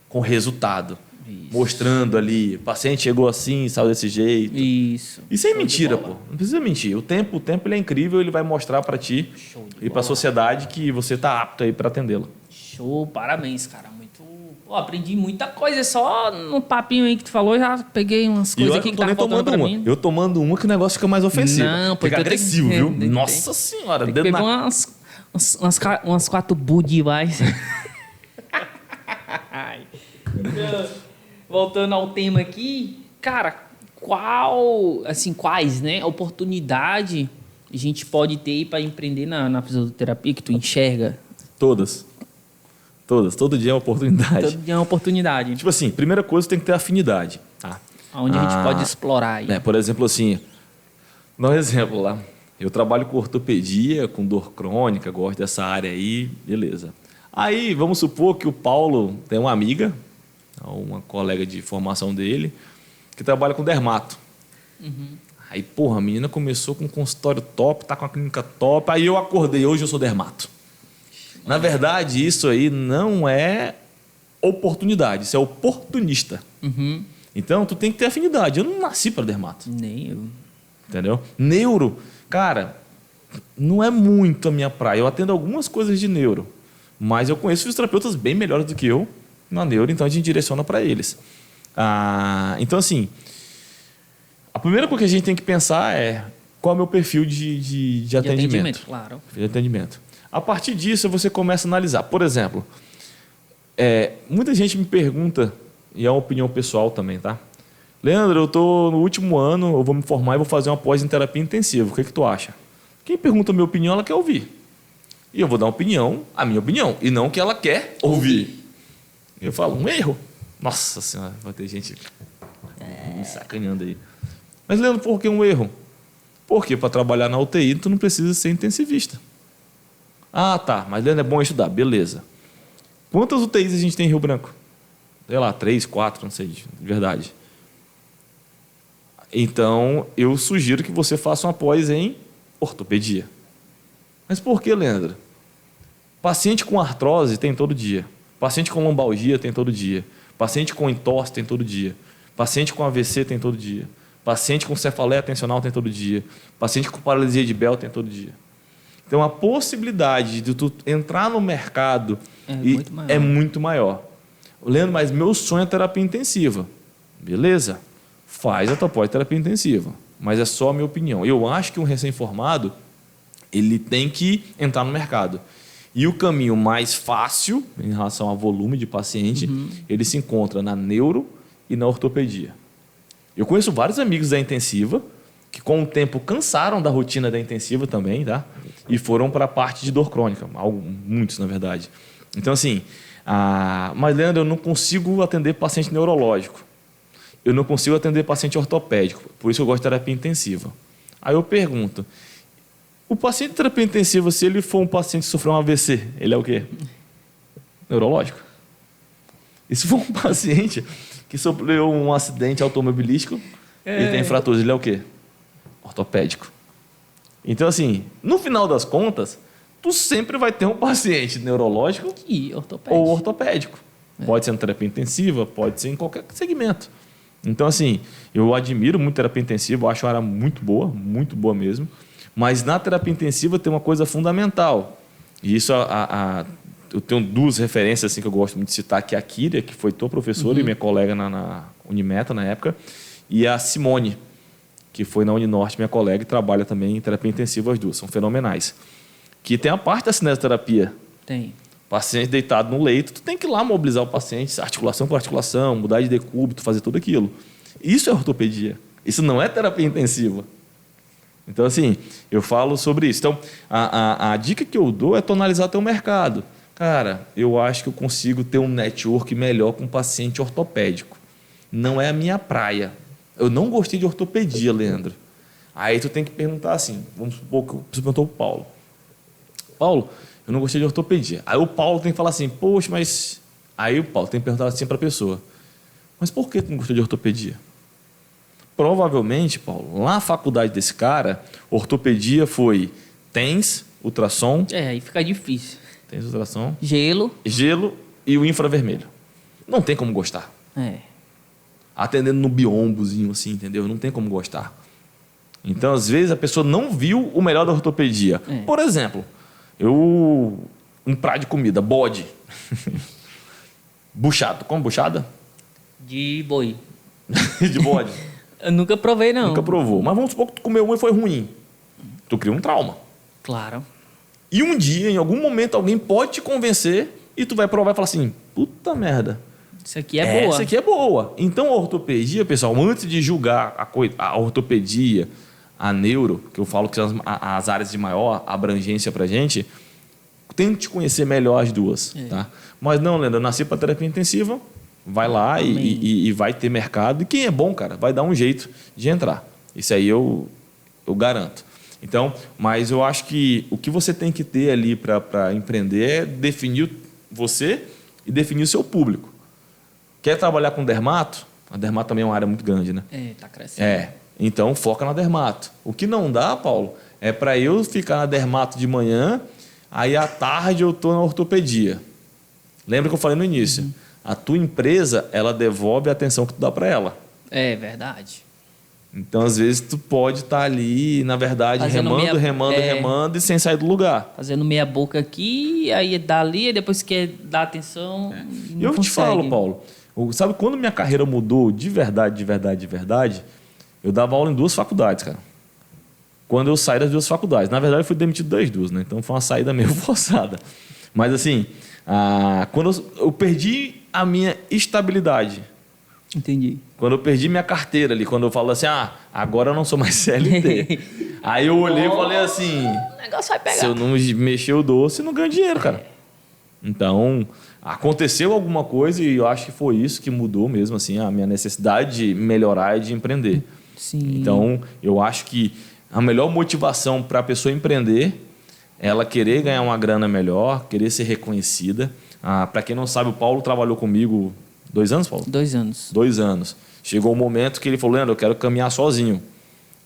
com resultado. Isso. Mostrando ali, o paciente chegou assim, saiu desse jeito.
Isso.
Isso é mentira, pô. Não precisa mentir. O tempo ele é incrível, ele vai mostrar para ti e para a sociedade que você tá apto aí para atendê-lo.
Show, parabéns, cara. Aprendi muita coisa, só no papinho aí que tu falou, já peguei umas coisas aqui que tá faltando pra mim.
Eu tomando uma que o negócio fica mais ofensivo.
Não,
fica agressivo, viu? Nossa senhora.
Pegou umas 4 Budweiser. Voltando ao tema aqui, cara, quais, né, oportunidade a gente pode ter para empreender na fisioterapia que tu enxerga?
Todas. Todo dia é uma oportunidade.
Todo dia é uma oportunidade.
Tipo assim, primeira coisa, tem que ter afinidade. Tá?
Onde a gente pode explorar aí.
Por exemplo, assim, dá um exemplo lá. Eu trabalho com ortopedia, com dor crônica, gosto dessa área aí, beleza. Aí, vamos supor que o Paulo tem uma amiga, uma colega de formação dele, que trabalha com dermato. Aí, a menina começou com um consultório top, tá com a clínica top, aí eu acordei, hoje eu sou dermato. Na verdade, isso aí não é oportunidade, isso é oportunista. Então, tu tem que ter afinidade. Eu não nasci para dermato.
Nem eu.
Entendeu? Neuro, cara, não é muito a minha praia. Eu atendo algumas coisas de neuro, mas eu conheço fisioterapeutas bem melhores do que eu na neuro, então a gente direciona para eles. Então, assim, a primeira coisa que a gente tem que pensar é qual é o meu perfil de atendimento.
Claro.
De atendimento. A partir disso, você começa a analisar. Por exemplo, muita gente me pergunta, e é uma opinião pessoal também, tá? Leandro, eu estou no último ano, eu vou me formar e vou fazer uma pós em terapia intensiva. O que tu acha? Quem pergunta a minha opinião, ela quer ouvir. E eu vou dar a minha opinião, e não o que ela quer ouvir. Eu falo, um erro. Nossa Senhora, vai ter gente me sacaneando aí. Mas, Leandro, por que um erro? Porque para trabalhar na UTI, tu não precisa ser intensivista. Tá, mas Leandro, é bom estudar. Beleza. Quantas UTIs a gente tem em Rio Branco? Sei lá, 3, 4, não sei, de verdade. Então, eu sugiro que você faça uma pós em ortopedia. Mas por que, Leandro? Paciente com artrose tem todo dia. Paciente com lombalgia tem todo dia. Paciente com entorse tem todo dia. Paciente com AVC tem todo dia. Paciente com cefaleia tensional tem todo dia. Paciente com paralisia de Bell tem todo dia. Então, a possibilidade de tu entrar no mercado é muito maior. Leandro, mas meu sonho é terapia intensiva. Beleza? Faz a tua pós-terapia intensiva. Mas é só a minha opinião. Eu acho que um recém-formado, ele tem que entrar no mercado. E o caminho mais fácil, em relação ao volume de paciente, ele se encontra na neuro e na ortopedia. Eu conheço vários amigos da intensiva que com o tempo cansaram da rotina da intensiva também, tá? E foram para a parte de dor crônica, muitos na verdade. Então assim, mas Leandro, eu não consigo atender paciente neurológico, eu não consigo atender paciente ortopédico, por isso eu gosto de terapia intensiva. Aí eu pergunto, o paciente de terapia intensiva, se ele for um paciente que sofreu um AVC, ele é o quê? Neurológico. E se for um paciente que sofreu um acidente automobilístico, ele tem fratura, ele é o quê? Ortopédico. Então, assim, no final das contas, tu sempre vai ter um paciente neurológico ou ortopédico. Pode ser na terapia intensiva, pode ser em qualquer segmento. Então, assim, eu admiro muito terapia intensiva, eu acho a área muito boa mesmo. Mas na terapia intensiva tem uma coisa fundamental. E isso, eu tenho duas referências assim, que eu gosto muito de citar, que é a Kíria, que foi tua professora e minha colega na Unimeta na época, e a Simone, que foi na Uninorte, minha colega, e trabalha também em terapia intensiva, as duas, são fenomenais. Que tem a parte da cinesioterapia.
Tem.
Paciente deitado no leito, tu tem que ir lá mobilizar o paciente, articulação por articulação, mudar de decúbito, fazer tudo aquilo. Isso é ortopedia. Isso não é terapia intensiva. Então, assim, eu falo sobre isso. Então, a dica que eu dou é tonalizar teu mercado. Cara, eu acho que eu consigo ter um network melhor com paciente ortopédico. Não é a minha praia. Eu não gostei de ortopedia, Leandro. Aí tu tem que perguntar assim, vamos supor que você perguntou para o Paulo. Paulo, eu não gostei de ortopedia. Aí o Paulo tem que falar assim, poxa, mas... Aí o Paulo tem que perguntar assim para a pessoa, mas por que tu não gostou de ortopedia? Provavelmente, Paulo, lá na faculdade desse cara, ortopedia foi TENS, ultrassom...
Aí fica difícil.
TENS, ultrassom...
Gelo
e o infravermelho. Não tem como gostar. Atendendo no biombozinho, assim, entendeu? Não tem como gostar. Então, às vezes, a pessoa não viu o melhor da ortopedia. Por exemplo, um prato de comida, bode. Buchado. Como buchada?
De boi.
De bode.
Eu nunca provei, não.
Nunca provou. Mas vamos supor que tu comeu uma e foi ruim. Tu cria um trauma.
Claro.
E um dia, em algum momento, alguém pode te convencer e tu vai provar e falar assim, puta merda.
Isso aqui é boa.
Essa aqui é boa. Então, a ortopedia, pessoal, antes de julgar a ortopedia, a neuro, que eu falo que são as áreas de maior abrangência pra gente, tente conhecer melhor as duas. Tá? Mas não, Leandro, eu nasci para terapia intensiva, vai lá e vai ter mercado. E quem é bom, cara, vai dar um jeito de entrar. Isso aí eu garanto. Então, mas eu acho que o que você tem que ter ali para empreender é definir você e definir o seu público. Quer trabalhar com dermato? A dermato também é uma área muito grande, né?
Tá crescendo.
Então, foca na dermato. O que não dá, Paulo, é para eu ficar na dermato de manhã, aí à tarde eu estou na ortopedia. Lembra que eu falei no início? A tua empresa, ela devolve a atenção que tu dá para ela.
É verdade.
Então, às vezes, tu pode estar ali, na verdade, remando e sem sair do lugar.
Fazendo meia boca aqui, aí dali, e depois quer dar atenção.
E eu te falo, Paulo, sabe quando minha carreira mudou de verdade, eu dava aula em 2 faculdades, cara. Quando eu saí das 2 faculdades. Na verdade, eu fui demitido das 2, né? Então, foi uma saída meio forçada. Mas, assim, quando eu perdi a minha estabilidade.
Entendi.
Quando eu perdi minha carteira ali, quando eu falo assim, agora eu não sou mais CLT. Aí eu olhei e falei assim,
o negócio vai pegar.
Se eu não mexer o doce, eu não ganho dinheiro, cara. Então, aconteceu alguma coisa e eu acho que foi isso que mudou mesmo, assim, a minha necessidade de melhorar e de empreender.
Sim.
Então, eu acho que a melhor motivação para a pessoa empreender é ela querer ganhar uma grana melhor, querer ser reconhecida. Para quem não sabe, o Paulo trabalhou comigo 2 anos, Paulo?
2 anos.
2 anos. Chegou o momento que ele falou, Leandro, eu quero caminhar sozinho.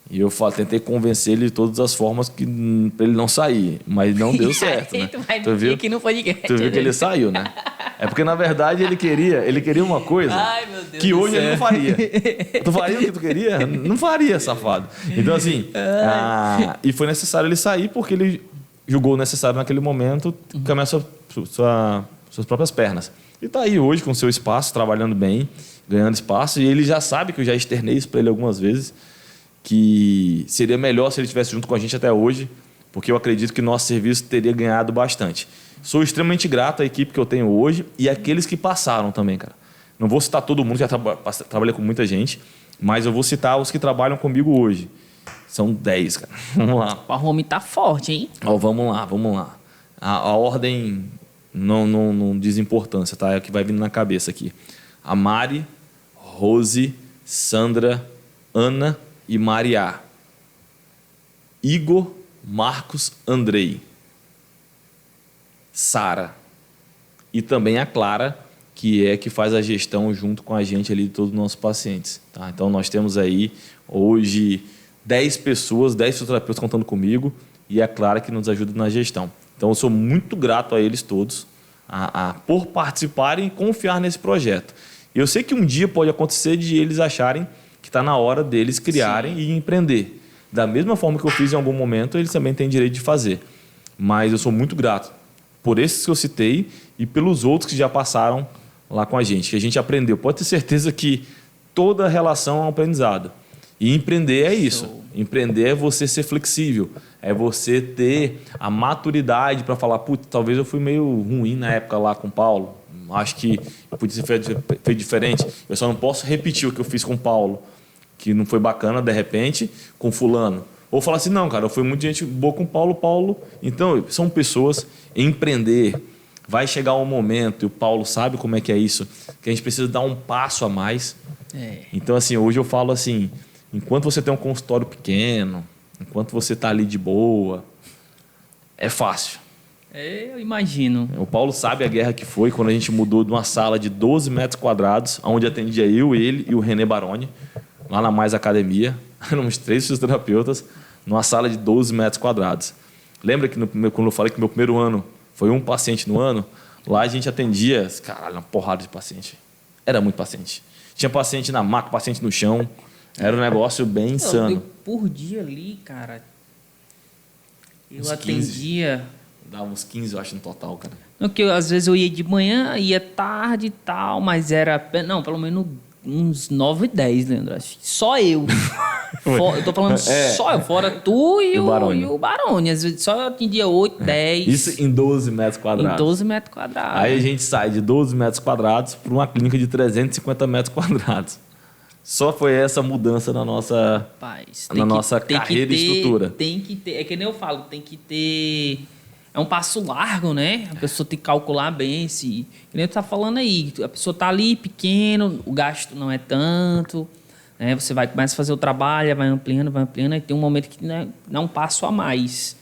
E eu tentei convencer ele de todas as formas para ele não sair, mas não deu certo, né?
Tu viu que não foi ninguém.
Tu viu que ele saiu, né? É porque, na verdade, ele queria uma coisa que hoje ele não faria. Tu faria o que tu queria? Não faria, safado. Então, assim, e foi necessário ele sair porque ele julgou necessário naquele momento caminhar suas próprias pernas. E está aí hoje com o seu espaço, trabalhando bem, ganhando espaço, e ele já sabe que eu já externei isso para ele algumas vezes, que seria melhor se ele estivesse junto com a gente até hoje, porque eu acredito que nosso serviço teria ganhado bastante. Sou extremamente grato à equipe que eu tenho hoje e àqueles que passaram também, cara. Não vou citar todo mundo, já trabalhei com muita gente, Mas eu vou citar os que trabalham comigo hoje. São 10, cara. Vamos lá.
O homem tá forte, hein?
Ó, vamos lá. A ordem não diz importância, tá? É o que vai vindo na cabeça aqui. A Mari, Rose, Sandra, Ana e Maria. Igor, Marcos, Andrei. Sara. E também a Clara, que faz a gestão junto com a gente ali de todos os nossos pacientes. Tá? Então, nós temos aí hoje 10 pessoas, 10 fisioterapeutas contando comigo e a Clara que nos ajuda na gestão. Então, eu sou muito grato a eles todos por participarem e confiar nesse projeto. Eu sei que um dia pode acontecer de eles acharem que está na hora deles criarem e empreender. Da mesma forma que eu fiz em algum momento, eles também têm direito de fazer. Mas eu sou muito grato por esses que eu citei e pelos outros que já passaram lá com a gente, que a gente aprendeu. Pode ter certeza que toda relação é um aprendizado. E empreender é isso. Empreender é você ser flexível, é você ter a maturidade para falar, putz, talvez eu fui meio ruim na época lá com o Paulo, acho que podia ser feito diferente, eu só não posso repetir o que eu fiz com o Paulo, que não foi bacana de repente, com fulano. Ou falar assim, não, cara, eu fui muito gente boa com o Paulo. Então, são pessoas, empreender, vai chegar um momento, e o Paulo sabe como é que é isso, que a gente precisa dar um passo a mais. Então, assim, hoje eu falo assim, enquanto você tem um consultório pequeno, enquanto você está ali de boa, é fácil.
Eu imagino.
O Paulo sabe a guerra que foi quando a gente mudou de uma sala de 12 metros quadrados, onde atendia eu, ele e o René Baroni, lá na Mais Academia, éramos 3 fisioterapeutas, numa sala de 12 metros quadrados. Lembra que quando eu falei que meu primeiro ano foi um paciente no ano? Lá a gente atendia, caralho, uma porrada de paciente. Era muito paciente. Tinha paciente na maca, paciente no chão. Era um negócio bem insano.
Por dia ali, cara, eu
uns
atendia...
15. Dava uns 15, eu acho, no total, cara.
Porque às vezes eu ia de manhã, ia tarde e tal, mas era... Não, pelo menos uns 9 e 10, Leandro. Só eu. Eu tô falando só eu. Fora tu e o Baroni. Às vezes só eu atendia 8, 10.
Isso em 12 metros quadrados.
Em 12 metros quadrados.
Aí a gente sai de 12 metros quadrados para uma clínica de 350 metros quadrados. Só foi essa mudança na nossa, nossa carreira e estrutura.
Tem que ter, é que nem eu falo, tem que ter... É um passo largo, né? A pessoa tem que calcular bem se... Que nem tu tá falando aí, a pessoa tá ali pequeno, o gasto não é tanto, né? Você começa a fazer o trabalho, vai ampliando, aí tem um momento que dá um passo a mais.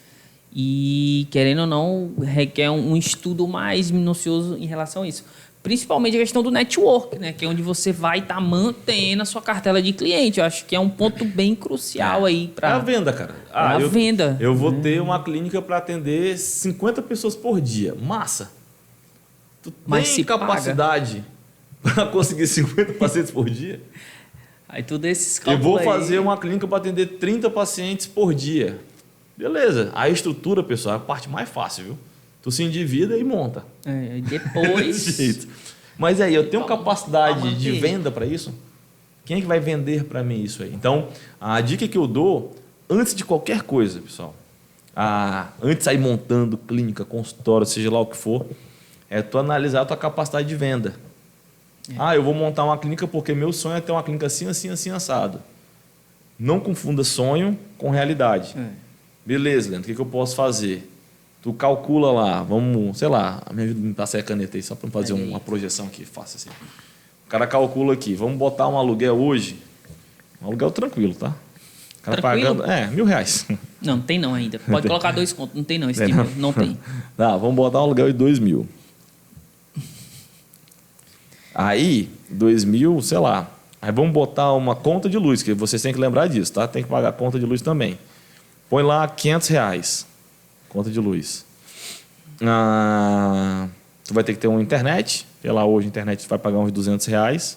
E, querendo ou não, requer um estudo mais minucioso em relação a isso. Principalmente a questão do network, né? Que é onde você vai estar mantendo a sua cartela de cliente. Eu acho que é um ponto bem crucial aí para...
É a venda, cara.
Venda.
Eu vou ter uma clínica para atender 50 pessoas por dia. Massa. Tu tem capacidade para conseguir 50 pacientes por dia?
Aí tudo esses cálculos.
Eu vou fazer uma clínica para atender 30 pacientes por dia. Beleza. A estrutura, pessoal, é a parte mais fácil, viu? Tu se endivida e monta.
Depois...
Mas aí, eu tenho capacidade de venda para isso? Quem é que vai vender para mim isso aí? Então, a dica que eu dou, antes de qualquer coisa, pessoal, antes de sair montando clínica, consultório, seja lá o que for, é tu analisar a tua capacidade de venda. Eu vou montar uma clínica porque meu sonho é ter uma clínica assim, assim, assim, assado. Não confunda sonho com realidade. Beleza, Leandro, o que eu posso fazer? Tu calcula lá, vamos, sei lá, me ajuda a me passar a caneta aí, só para fazer uma projeção aqui, fácil assim. O cara calcula aqui, vamos botar um aluguel hoje, um aluguel tranquilo, tá? O cara pagando, R$1.000.
Não tem não ainda. Pode colocar 2 contos, não tem não, esse tipo, não tem.
Tá, vamos botar um aluguel de 2.000. Aí, 2.000, sei lá. Aí vamos botar uma conta de luz, que vocês têm que lembrar disso, tá? Tem que pagar a conta de luz também. Põe lá R$500. Conta de luz. Tu vai ter que ter uma internet. Sei lá, hoje a internet tu vai pagar uns R$200.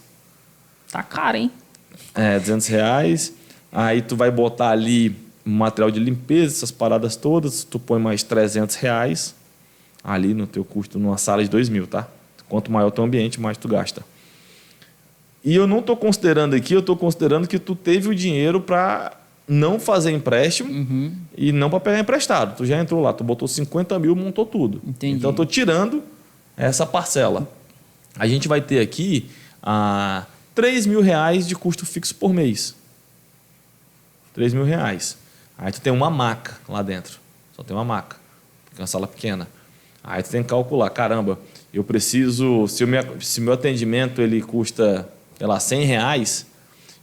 Tá caro, hein?
R$200. Aí tu vai botar ali material de limpeza, essas paradas todas. Tu põe mais R$300 ali no teu custo numa sala de 2.000, tá? Quanto maior o teu ambiente, mais tu gasta. E eu não estou considerando aqui, eu estou considerando que tu teve o dinheiro para não fazer empréstimo e não para pegar emprestado. Tu já entrou lá, tu botou 50 mil, montou tudo.
Entendi.
Então, estou tirando essa parcela. A gente vai ter aqui R$3.000 de custo fixo por mês. R$3.000. Aí tu tem uma maca lá dentro. Só tem uma maca, porque é uma sala pequena. Aí tu tem que calcular, caramba, eu preciso, se meu atendimento ele custa, sei lá, R$100,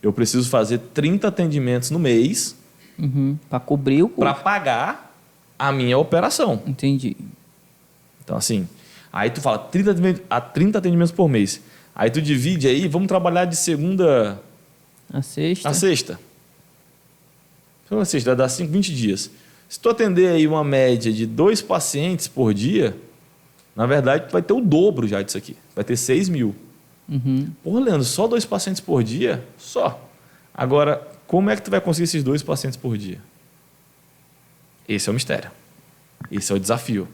eu preciso fazer 30 atendimentos no mês
para cobrir o custo.
Para pagar a minha operação.
Entendi.
Então, assim, aí tu fala 30 atendimentos por mês. Aí tu divide aí, vamos trabalhar de segunda
a sexta.
Segunda a sexta, vai dar 20 dias. Se tu atender aí uma média de 2 pacientes por dia, na verdade, tu vai ter o dobro já disso aqui. Vai ter 6.000. Porra, Leandro, só 2 pacientes por dia? Só. Agora, como é que tu vai conseguir esses 2 pacientes por dia? Esse é o mistério. Esse é o desafio.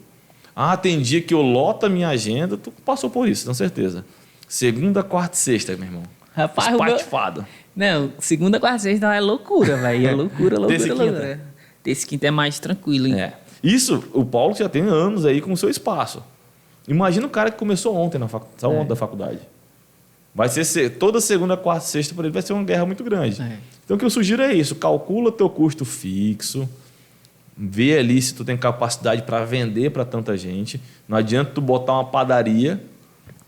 Ah, tem dia que eu loto a minha agenda, tu passou por isso, com certeza. Segunda, quarta e sexta, meu irmão.
Rapaz,
espatifado.
Não, segunda, quarta e sexta é loucura, velho. É loucura. Terça e quinta é mais tranquilo, hein?
É. Isso, o Paulo já tem anos aí com o seu espaço. Imagina o cara que começou ontem ontem da faculdade. Vai ser toda segunda, quarta e sexta para ele vai ser uma guerra muito grande. Então o que eu sugiro é isso, calcula teu custo fixo, vê ali se tu tem capacidade para vender para tanta gente. Não adianta tu botar uma padaria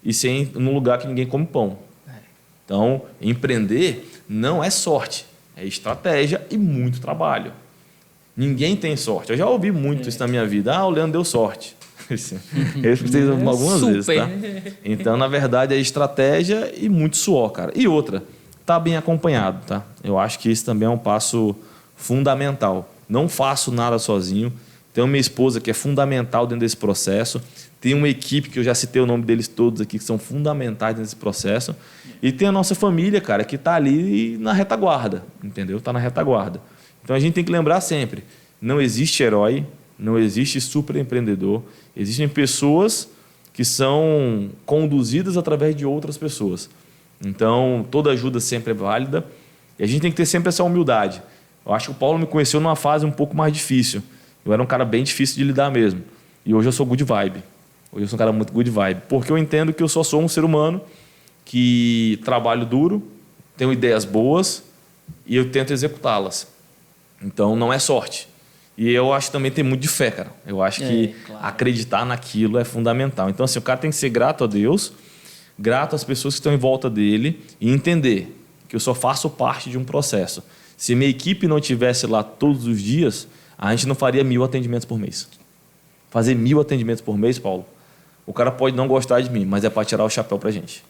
e ser num lugar que ninguém come pão. Então, empreender não é sorte, é estratégia e muito trabalho. Ninguém tem sorte. Eu já ouvi muito isso na minha vida. Ah, o Leandro deu sorte. Eu escutei algumas vezes, tá? Então, na verdade, é estratégia e muito suor, cara. E outra, tá bem acompanhado, tá? Eu acho que isso também é um passo fundamental. Não faço nada sozinho. Tenho minha esposa que é fundamental dentro desse processo. Tem uma equipe que eu já citei o nome deles todos aqui, que são fundamentais nesse processo. E tem a nossa família, cara, que está ali na retaguarda, entendeu? Está na retaguarda. Então a gente tem que lembrar sempre, não existe herói, não existe super empreendedor. Existem pessoas que são conduzidas através de outras pessoas. Então toda ajuda sempre é válida. E a gente tem que ter sempre essa humildade. Eu acho que o Paulo me conheceu numa fase um pouco mais difícil. Eu era um cara bem difícil de lidar mesmo. E hoje eu sou good vibe. Hoje eu sou um cara muito good vibe. Porque eu entendo que eu só sou um ser humano que trabalho duro, tenho ideias boas e eu tento executá-las. Então não é sorte. E eu acho que também tem muito de fé, cara. Eu acho que acreditar naquilo é fundamental. Então assim, o cara tem que ser grato a Deus, grato às pessoas que estão em volta dele e entender que eu só faço parte de um processo. Se minha equipe não estivesse lá todos os dias, a gente não faria 1.000 atendimentos por mês. Fazer 1.000 atendimentos por mês, Paulo, o cara pode não gostar de mim, mas é para tirar o chapéu para a gente.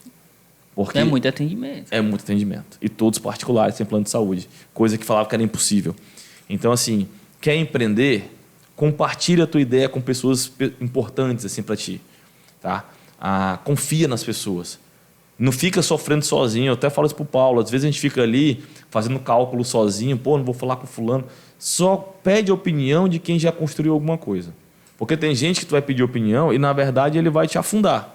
Porque
é muito atendimento.
É muito atendimento. E todos particulares, sem plano de saúde. Coisa que falava que era impossível. Então, assim, quer empreender? Compartilha a tua ideia com pessoas importantes assim, para ti. Tá? Confia nas pessoas. Não fica sofrendo sozinho. Eu até falo isso para o Paulo. Às vezes a gente fica ali fazendo cálculo sozinho. Pô, não vou falar com fulano. Só pede a opinião de quem já construiu alguma coisa. Porque tem gente que tu vai pedir opinião e, na verdade, ele vai te afundar.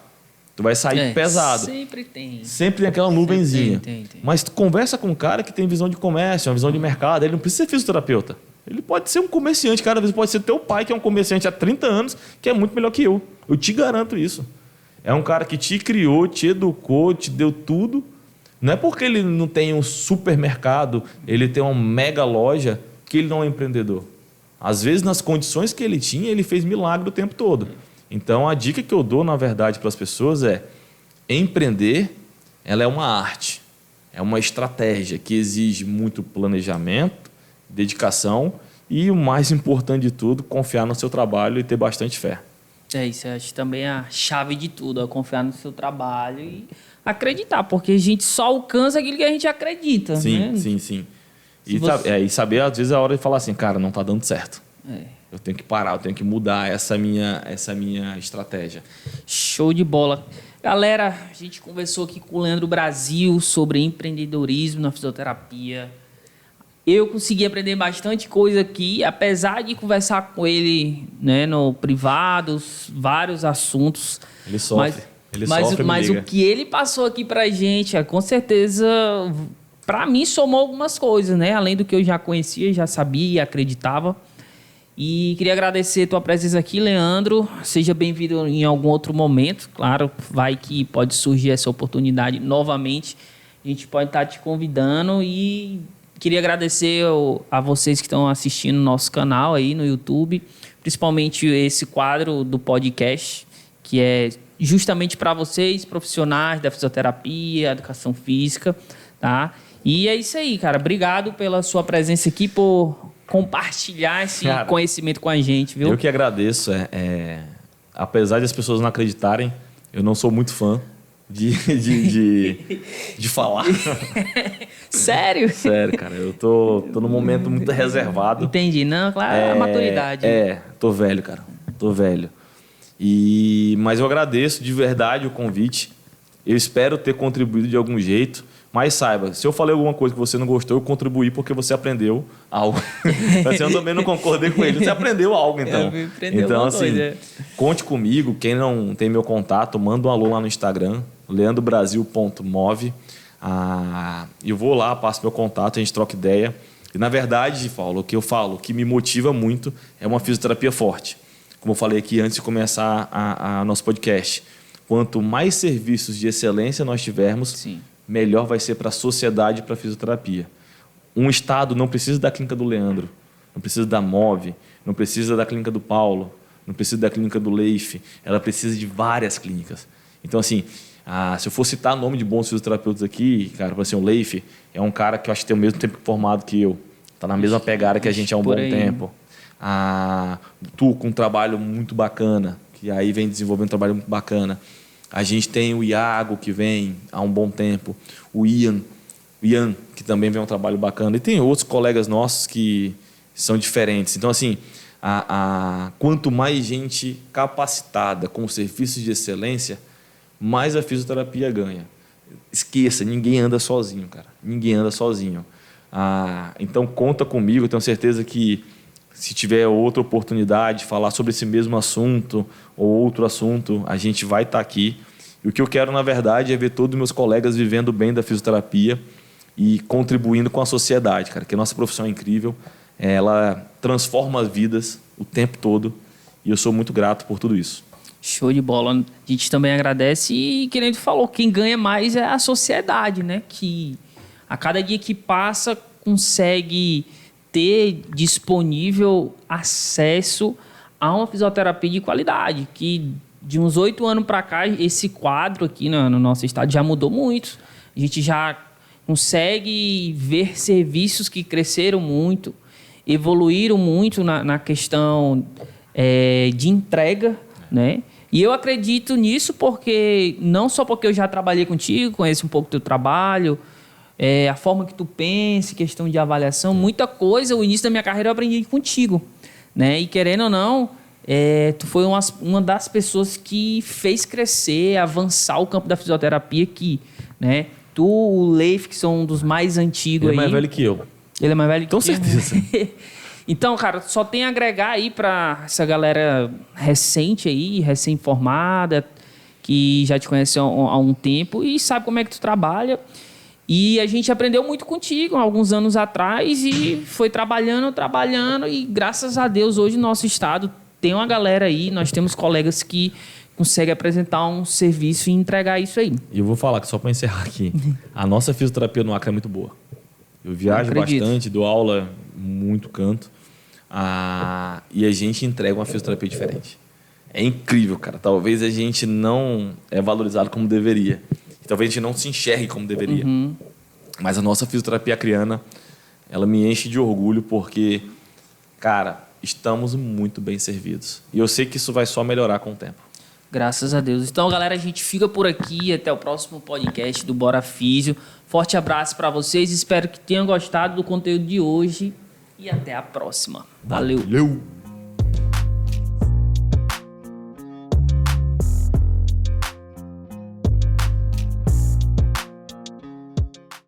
Tu vai sair pesado.
Sempre tem.
Sempre tem aquela nuvenzinha.
Tem.
Mas tu conversa com um cara que tem visão de comércio, uma visão de mercado. Ele não precisa ser fisioterapeuta. Ele pode ser um comerciante. Cara, às vezes pode ser teu pai, que é um comerciante há 30 anos, que é muito melhor que eu. Eu te garanto isso. É um cara que te criou, te educou, te deu tudo. Não é porque ele não tem um supermercado, ele tem uma mega loja, que ele não é empreendedor. Às vezes, nas condições que ele tinha, ele fez milagre o tempo todo. Então, a dica que eu dou, na verdade, para as pessoas é: empreender, ela é uma arte, é uma estratégia que exige muito planejamento, dedicação e, o mais importante de tudo, confiar no seu trabalho e ter bastante fé.
Isso eu acho também a chave de tudo, é confiar no seu trabalho e acreditar, porque a gente só alcança aquilo que a gente acredita.
Sim,
né?
sim. E saber, às vezes, a hora de falar assim, cara, não está dando certo. Eu tenho que parar, eu tenho que mudar essa minha estratégia.
Show de bola. Galera, a gente conversou aqui com o Leandro Brasil sobre empreendedorismo na fisioterapia. Eu consegui aprender bastante coisa aqui, apesar de conversar com ele, né, no privado, vários assuntos.
Ele sofre.
Mas o que ele passou aqui pra gente, com certeza, para mim, somou algumas coisas, né? Além do que eu já conhecia, já sabia e acreditava. E queria agradecer a tua presença aqui, Leandro. Seja bem-vindo em algum outro momento. Claro, vai que pode surgir essa oportunidade novamente a gente pode estar te convidando e queria agradecer a vocês que estão assistindo o nosso canal aí no YouTube, principalmente esse quadro do podcast, que é justamente para vocês, profissionais da fisioterapia, educação física, tá? E é isso aí, cara. Obrigado pela sua presença aqui, por compartilhar esse conhecimento com a gente, viu?
Eu que agradeço. Apesar de as pessoas não acreditarem, eu não sou muito fã de falar.
Sério?
Sério, cara. Eu tô num momento muito reservado.
Entendi. Não, claro, é a maturidade.
Tô velho, cara. Tô velho. Mas eu agradeço de verdade o convite. Eu espero ter contribuído de algum jeito. Mas saiba, se eu falei alguma coisa que você não gostou, eu contribuí porque você aprendeu algo. Assim, eu também não concordei com ele. Você aprendeu algo, então. Então, assim, conte comigo. Quem não tem meu contato, manda um alô lá no Instagram, leandrobrasil.move. Eu vou lá, passo meu contato, a gente troca ideia. E, na verdade, Paulo, o que eu falo, o que me motiva muito é uma fisioterapia forte. Como eu falei aqui antes de começar a nosso podcast. Quanto mais serviços de excelência nós tivermos...
Sim.
melhor vai ser para a sociedade e para a fisioterapia. Um estado não precisa da clínica do Leandro, não precisa da MOVE, não precisa da clínica do Paulo, não precisa da clínica do Leif, ela precisa de várias clínicas. Então, assim, se eu for citar nome de bons fisioterapeutas aqui, cara, por assim, o Leif é um cara que eu acho que tem o mesmo tempo formado que eu, está na mesma pegada que a gente há um bom tempo. Tu com um trabalho muito bacana, que aí vem desenvolvendo um trabalho muito bacana. A gente tem o Iago, que vem há um bom tempo. O Ian, que também vem um trabalho bacana. E tem outros colegas nossos que são diferentes. Então, assim, quanto mais gente capacitada com serviços de excelência, mais a fisioterapia ganha. Esqueça, ninguém anda sozinho, cara. Ninguém anda sozinho. Então, conta comigo. Eu tenho certeza que, se tiver outra oportunidade de falar sobre esse mesmo assunto ou outro assunto, a gente vai estar aqui. E o que eu quero, na verdade, é ver todos os meus colegas vivendo bem da fisioterapia e contribuindo com a sociedade, cara, que a nossa profissão é incrível. Ela transforma as vidas o tempo todo e eu sou muito grato por tudo isso.
Show de bola. A gente também agradece e, que nem tu falou, quem ganha mais é a sociedade, né? Que a cada dia que passa consegue ter disponível acesso a uma fisioterapia de qualidade, que de uns 8 anos para cá, esse quadro aqui no nosso estado já mudou muito. A gente já consegue ver serviços que cresceram muito, evoluíram muito na questão de entrega, né? E eu acredito nisso porque, não só porque eu já trabalhei contigo, conheço um pouco do teu trabalho, a forma que tu pensa, questão de avaliação, muita coisa, o início da minha carreira eu aprendi contigo, né? E querendo ou não, tu foi uma das pessoas que fez crescer, avançar o campo da fisioterapia aqui, né? Tu, o Leif, que são um dos mais antigos aí.
Ele é mais velho que eu.
Ele é mais velho que eu?
Com certeza.
Então, cara, só tem a agregar aí para essa galera recente aí, recém-formada, que já te conhece há um tempo e sabe como é que tu trabalha. E a gente aprendeu muito contigo há alguns anos atrás e foi trabalhando e graças a Deus hoje no nosso estado tem uma galera aí, nós temos colegas que conseguem apresentar um serviço e entregar isso aí.
E eu vou falar, que só para encerrar aqui, a nossa fisioterapia no Acre é muito boa. Eu viajo bastante, dou aula muito canto e a gente entrega uma fisioterapia diferente. É incrível, cara. Talvez a gente não é valorizado como deveria. Talvez a gente não se enxergue como deveria.
Uhum.
Mas a nossa fisioterapia acriana, ela me enche de orgulho porque, cara, estamos muito bem servidos. E eu sei que isso vai só melhorar com o tempo.
Graças a Deus. Então, galera, a gente fica por aqui. Até o próximo podcast do Bora Físio. Forte abraço para vocês. Espero que tenham gostado do conteúdo de hoje. E até a próxima. Valeu.